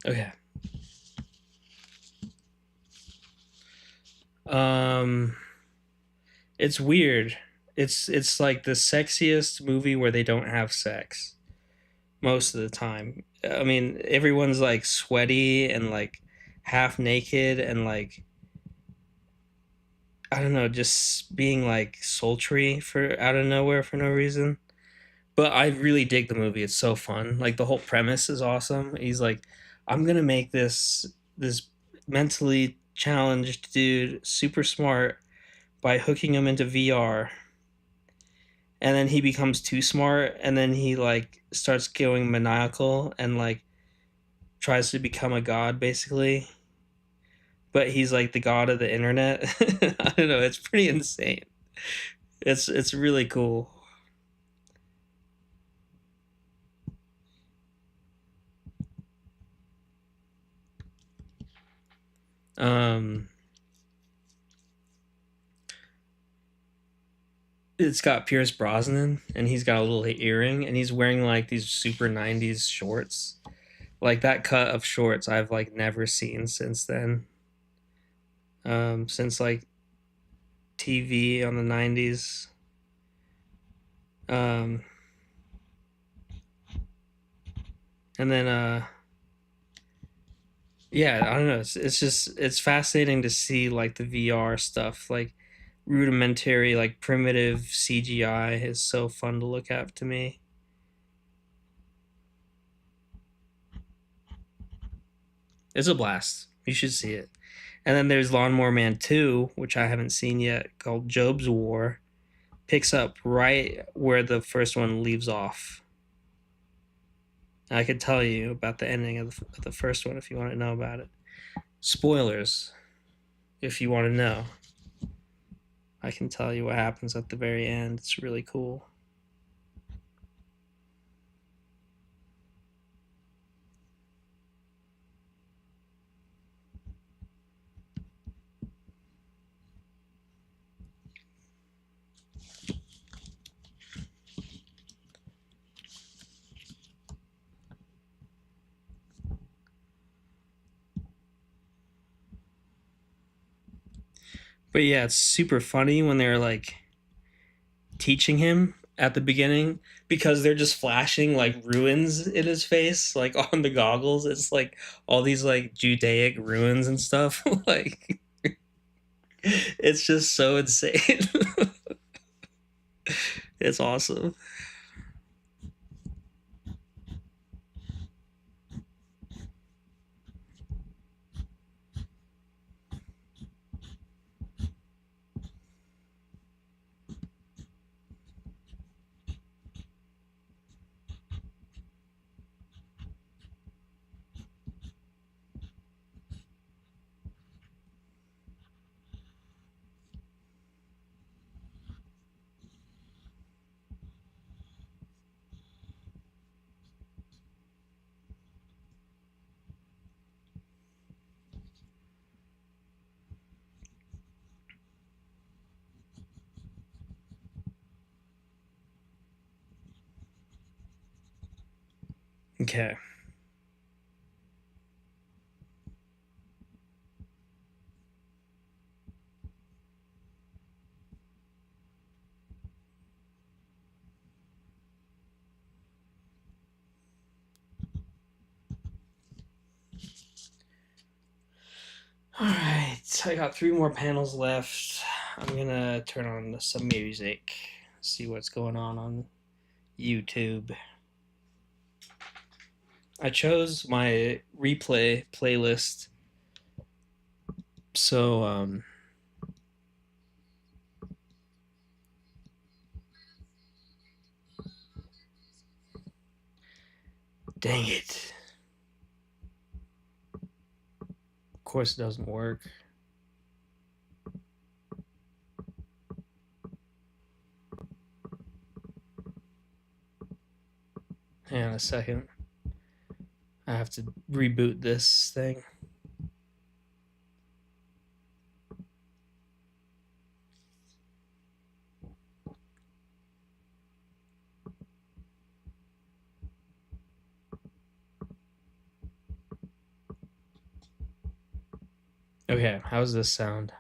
Okay. Um, it's weird. It's like the sexiest movie where they don't have sex most of the time. I mean, everyone's like sweaty and like half naked and like I don't know, just being like sultry for out of nowhere for no reason. But I really dig the movie. It's so fun. Like the whole premise is awesome. He's like, I'm gonna make this mentally challenged dude super smart by hooking him into VR, and then he becomes too smart, and then he like starts going maniacal and like tries to become a god basically. But he's like the god of the internet. I don't know. It's pretty insane. It's really cool. Um, it's got Pierce Brosnan, and he's got a little earring, and he's wearing like these super '90s shorts. Like that cut of shorts, I've like never seen since then. Since like TV on the '90s. Um, and then yeah, I don't know. It's just it's fascinating to see like the VR stuff, like rudimentary, like primitive CGI is so fun to look at to me. It's a blast. You should see it. And then there's Lawnmower Man 2, which I haven't seen yet, called Job's War. Picks up right where the first one leaves off. I could tell you about the ending of the first one if you want to know about it. Spoilers, if you want to know. I can tell you what happens at the very end. It's really cool. But yeah, it's super funny when they're like teaching him at the beginning because they're just flashing like ruins in his face, like on the goggles. It's like all these like Judaic ruins and stuff. Like it's just so insane. It's awesome. Okay. I got 3 more panels left. I'm gonna turn on some music, see what's going on YouTube. I chose my replay playlist, so dang it. Of course it doesn't work. Hang on a second. I have to reboot this thing. Okay, how's this sound?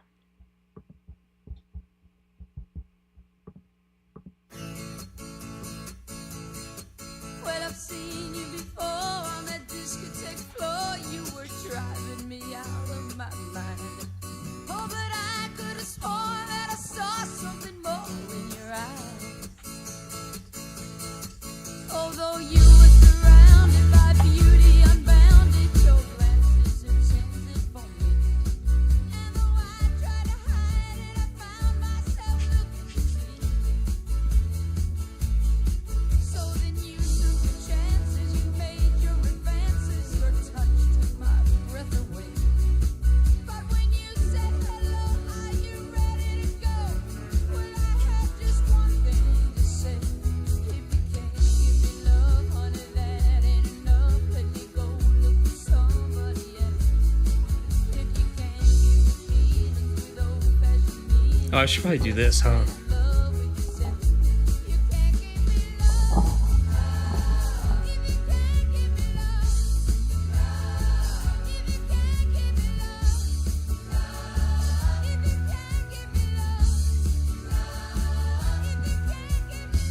Well, I've seen you before on that discotheque floor. You were driving me out of my mind. Oh, but I could have sworn that I saw something more in your eyes. Although you were surrounded by beauty unbounded, your glances enchanted for me. And though I tried to hide it, I found myself looking to see. So then you took the chances, you made your advances, your touch took my breath away. But when you said hello, are you ready to go? Well, I had just one thing to say. If you can't give me love, honey, that ain't enough. Let me go look for somebody else. If you can't give me feelings with old-fashioned meaning, Oh, I should probably do this, huh? love with your sense. You can't give me love. If you can't give me love. If you can't give me love. If you can't give me love. If you can't give me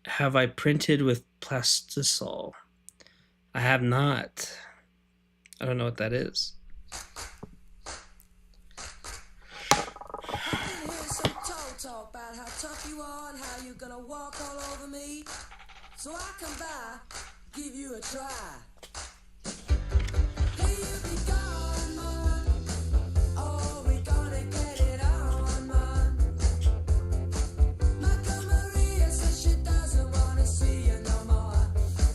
Have I printed with plastisol? I have not. I don't know what that is. Hear some talk about how tough you are and how you're gonna walk all over me. So I come by, give you a try. Here you be gone, man. Oh, we gonna get it on, man. Michael Maria says she doesn't wanna see you no more.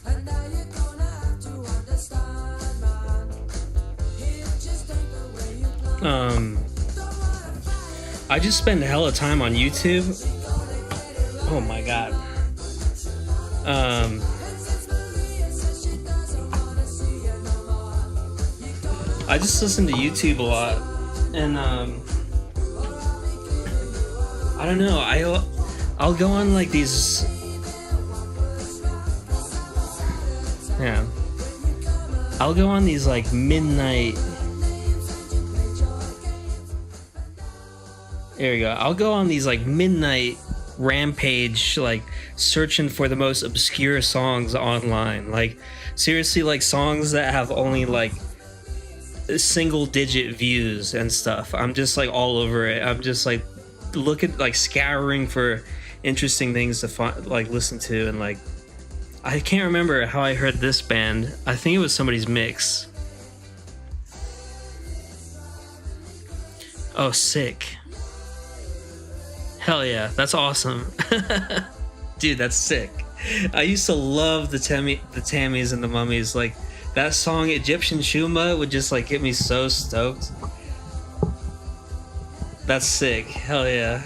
And now you're gonna have to understand, man. Here just ain't the way you plan. I just spend a hell of time on YouTube. Oh my god. I just listen to YouTube a lot, and I don't know. I'll go on like these. Yeah. I'll go on these like midnight. There we go. I'll go on these like midnight rampage, like searching for the most obscure songs online. Like seriously, like songs that have only like single digit views and stuff. I'm just like all over it. I'm just like scouring for interesting things to find, like listen to, and like I can't remember how I heard this band. I think it was somebody's mix. Oh, sick. Hell yeah, that's awesome. Dude, that's sick. I used to love the Tammys and the Mummies. Like that song Egyptian Shuma would just like get me so stoked. That's sick. Hell yeah.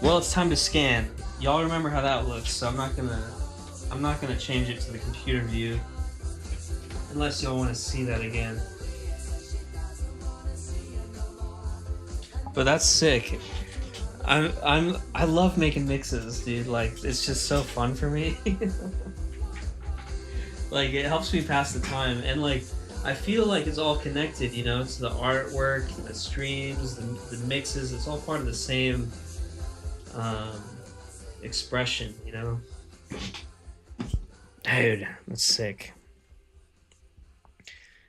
Well, it's time to scan. Y'all remember how that looks, so I'm not gonna change it to the computer view unless y'all want to see that again. But that's sick. I love making mixes, dude. Like it's just so fun for me. Like it helps me pass the time, and like I feel like it's all connected, you know. It's the artwork, the streams, the mixes. It's all part of the same expression, you know. Dude, that's sick.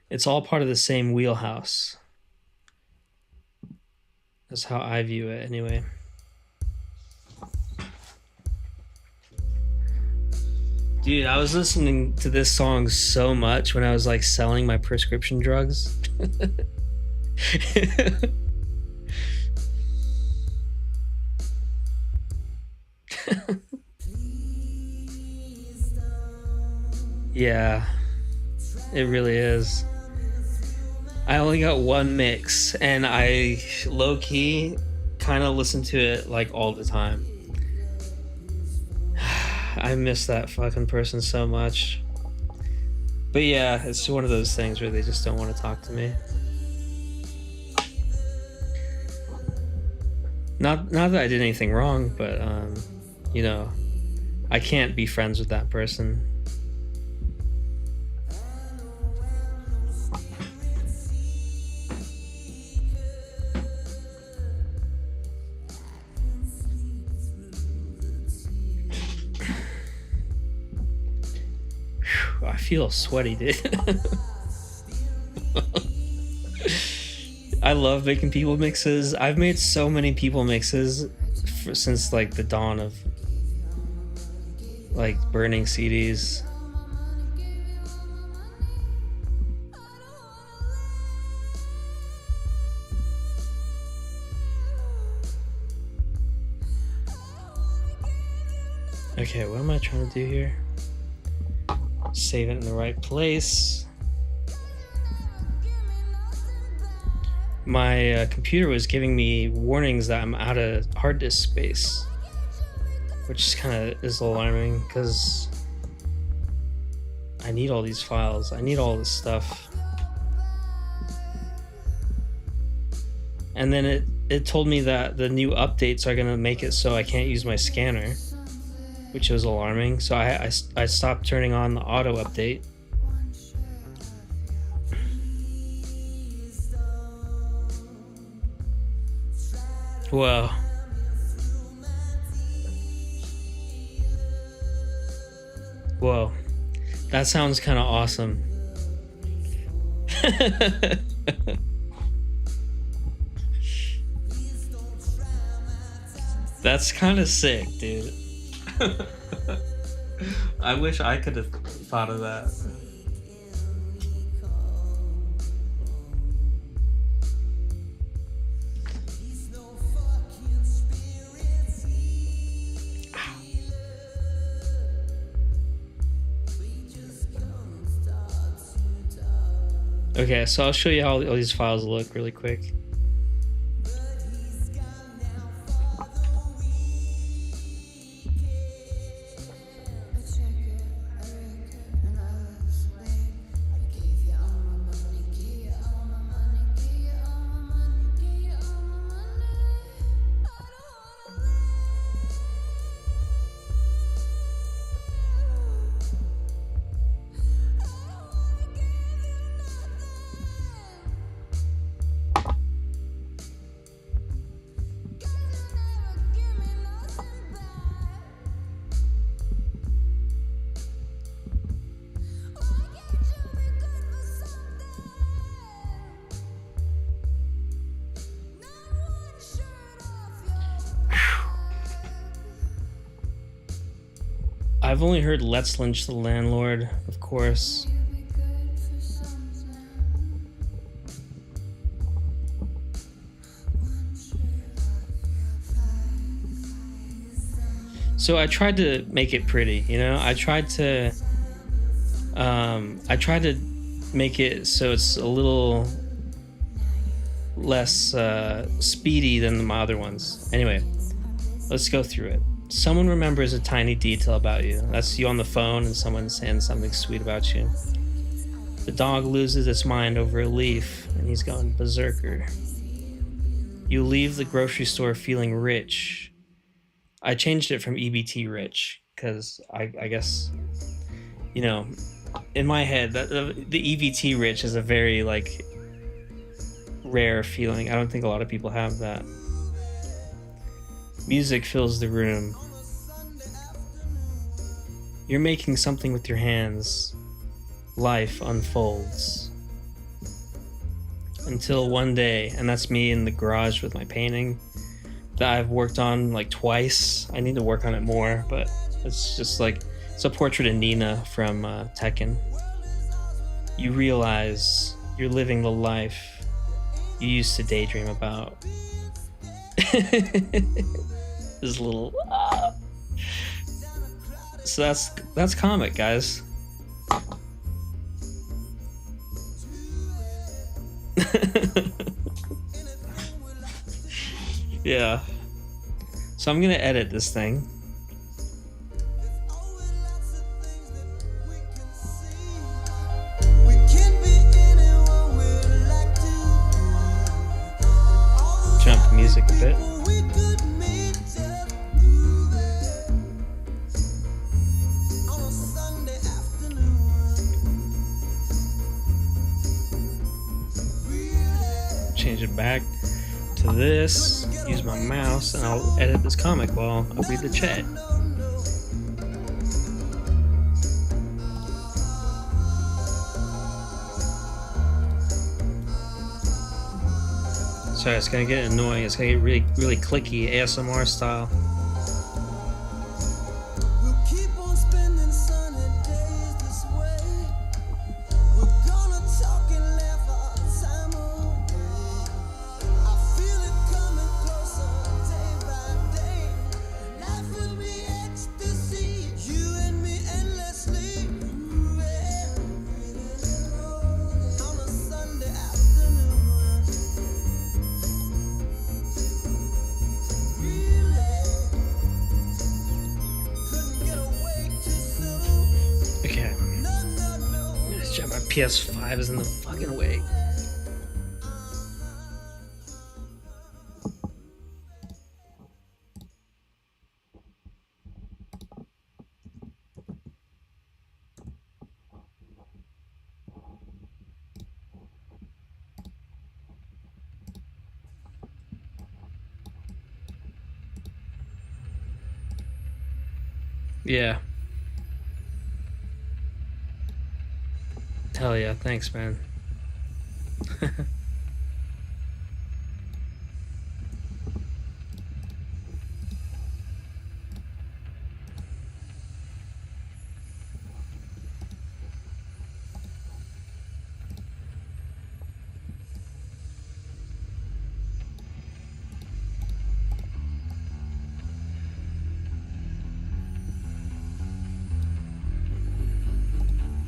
It's all part of the same wheelhouse. That's how I view it, anyway. Dude, I was listening to this song so much when I was like selling my prescription drugs. Yeah, it really is. I only got one mix, and I low-key kind of listen to it like all the time. I miss that fucking person so much. But yeah, it's one of those things where they just don't want to talk to me. Not that I did anything wrong, but you know, I can't be friends with that person. I feel sweaty, dude. I love making people mixes. I've made so many people mixes since like the dawn of like burning CDs. Okay, what am I trying to do here? Save it in the right place. My computer was giving me warnings that I'm out of hard disk space, which kind of is alarming because I I need all these files. I need all this stuff. And then it told me that the new updates are gonna make it so I can't use my scanner, which was alarming. So I stopped turning on the auto update. Whoa. Whoa. That sounds kind of awesome. That's kind of sick, dude. I wish I could have thought of that. Okay, so I'll show you how all these files look really quick. I've only heard Let's Lynch the Landlord, of course. So I tried to make it pretty, you know? I tried to make it so it's a little less speedy than my other ones. Anyway, let's go through it. Someone remembers a tiny detail about you. That's you on the phone and someone saying something sweet about you. The dog loses its mind over a leaf and he's gone berserker. You leave the grocery store feeling rich. I changed it from EBT rich because I guess, you know, in my head, the EBT rich is a very like rare feeling. I don't think a lot of people have that. Music fills the room. You're making something with your hands. Life unfolds. Until one day, and that's me in the garage with my painting that I've worked on like twice. I need to work on it more, but it's just like, it's a portrait of Nina from Tekken. You realize you're living the life you used to daydream about. This little so that's Comet, guys. Yeah, so I'm gonna edit this thing. Jump music a bit. Change it back to this, use my mouse, and I'll edit this comic while I read the chat. Sorry, it's gonna get annoying. It's gonna get really, really clicky, ASMR style. PS5 is in the fucking way. Yeah. Hell yeah, thanks, man.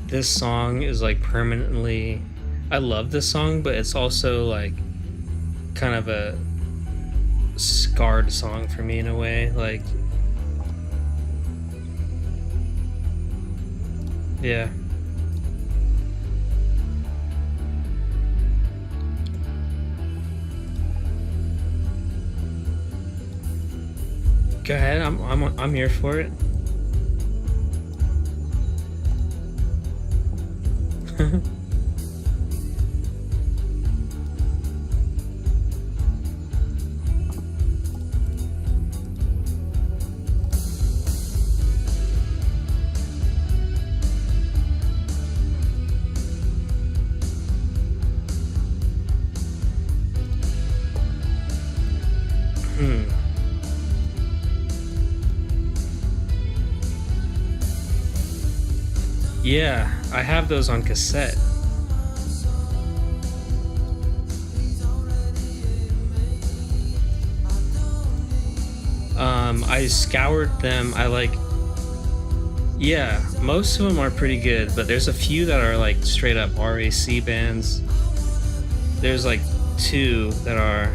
This song is like permanently. I love this song, but it's also like kind of a scarred song for me in a way. Like, yeah. Go ahead. I'm here for it. Yeah, I have those on cassette. I scoured them. Yeah, most of them are pretty good, but there's a few that are like straight up RAC bands. There's like 2 that are,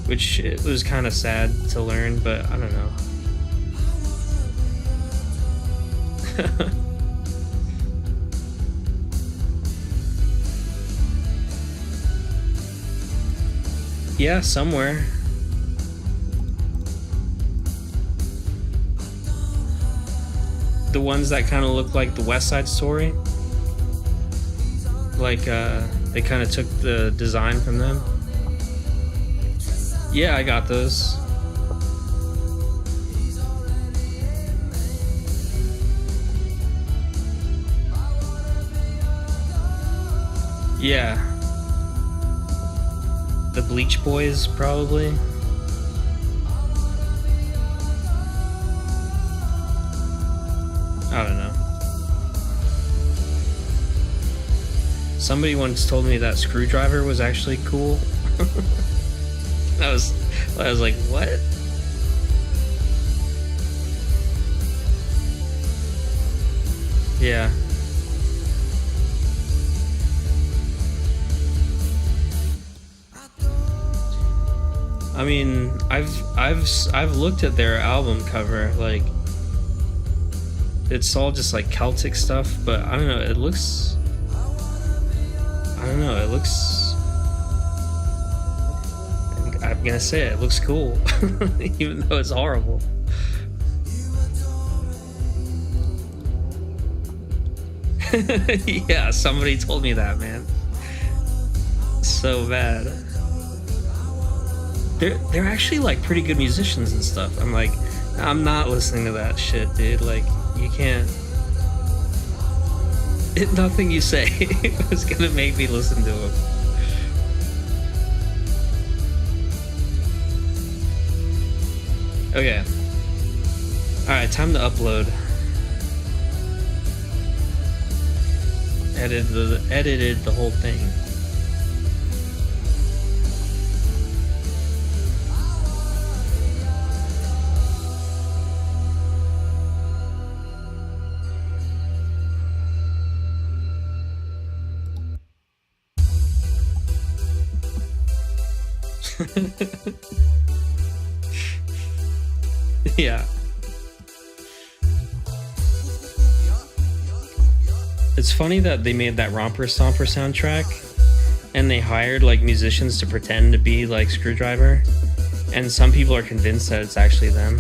which it was kind of sad to learn, but I don't know. Yeah, somewhere. The ones that kind of look like the West Side Story. Like, they kind of took the design from them. Yeah, I got those. Yeah. The Bleach Boys, probably. I don't know. Somebody once told me that Screwdriver was actually cool. I was like, what? Yeah. I mean, I've looked at their album cover, like it's all just like Celtic stuff, but I don't know, it looks I'm gonna say it looks cool. Even though it's horrible. Yeah, somebody told me that, man. So bad. They're actually like pretty good musicians and stuff. I'm like, I'm not listening to that shit, dude. Like, you can't. Nothing you say is gonna make me listen to them. Okay. Alright, time to upload. Edited the whole thing. Yeah. It's funny that they made that Romper Stomper soundtrack and they hired like musicians to pretend to be like Screwdriver, and some people are convinced that it's actually them.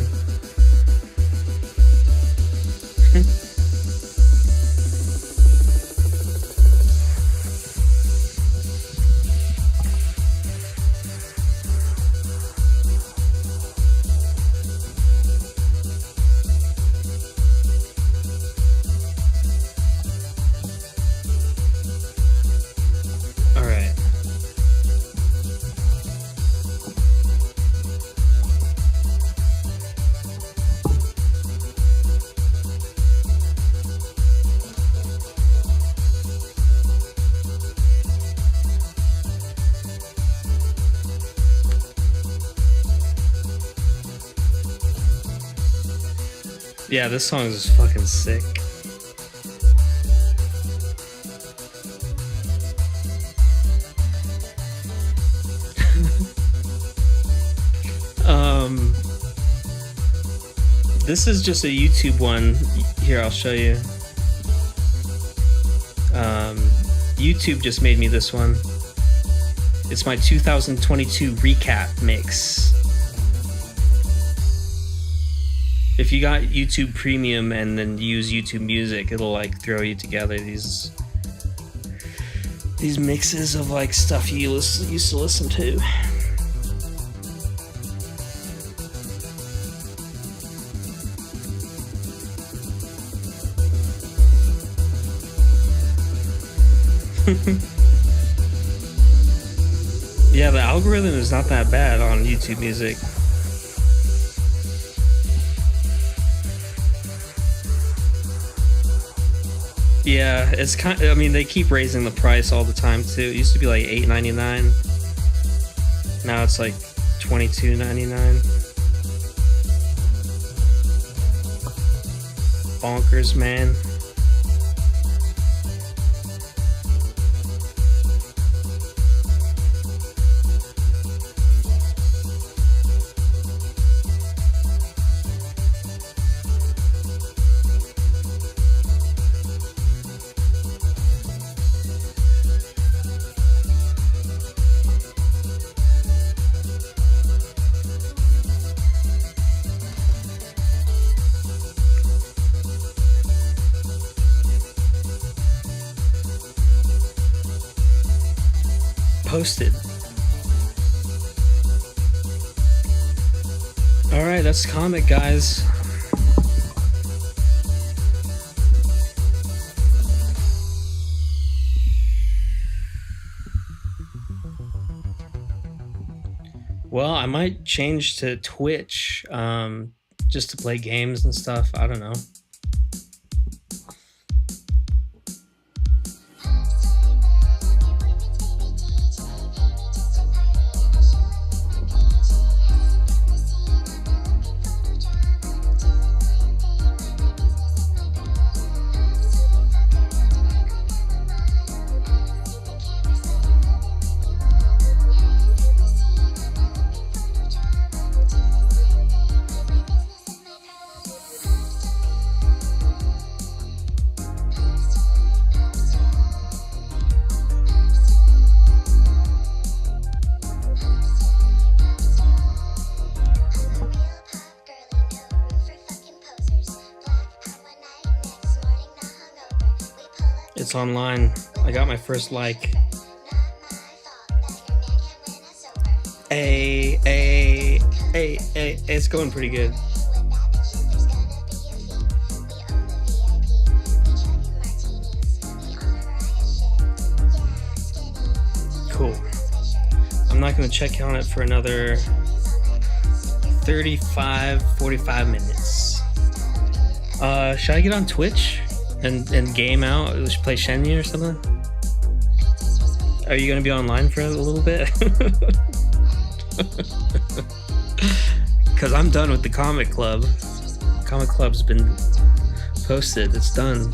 Yeah, this song is fucking sick. This is just a YouTube one. Here, I'll show you. YouTube just made me this one. It's my 2022 recap mix. If you got YouTube Premium and then use YouTube Music, it'll like throw you together these mixes of like stuff you used to listen to. Yeah, the algorithm is not that bad on YouTube Music. Yeah, it's kind of, I mean, they keep raising the price all the time too. It used to be like $8.99. Now it's like $22.99. Bonkers, man. Posted. Alright, that's Comet, guys. Well, I might change to Twitch just to play games and stuff. I don't know. It's online. I got my first like. Hey, it's going pretty good. Cool. I'm not gonna check on it for another 45 minutes. Should I get on Twitch and game out? We should play Shenmue or something? Are you gonna be online for a little bit? Because I'm done with the Comic Club. Comic Club's been posted. It's done.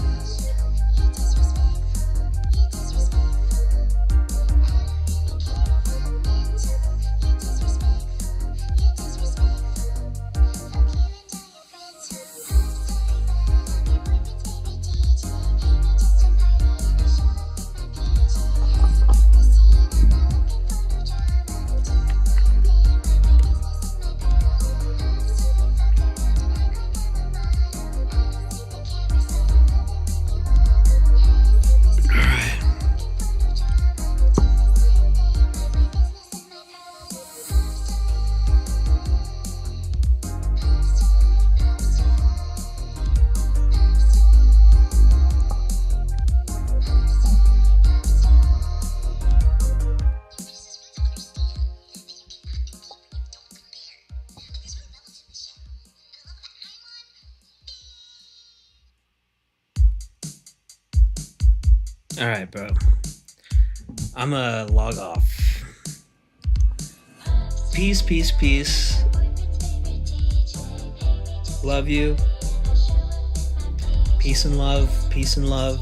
All right, bro. I'm a log off. Peace, peace, peace. Love you. Peace and love. Peace and love.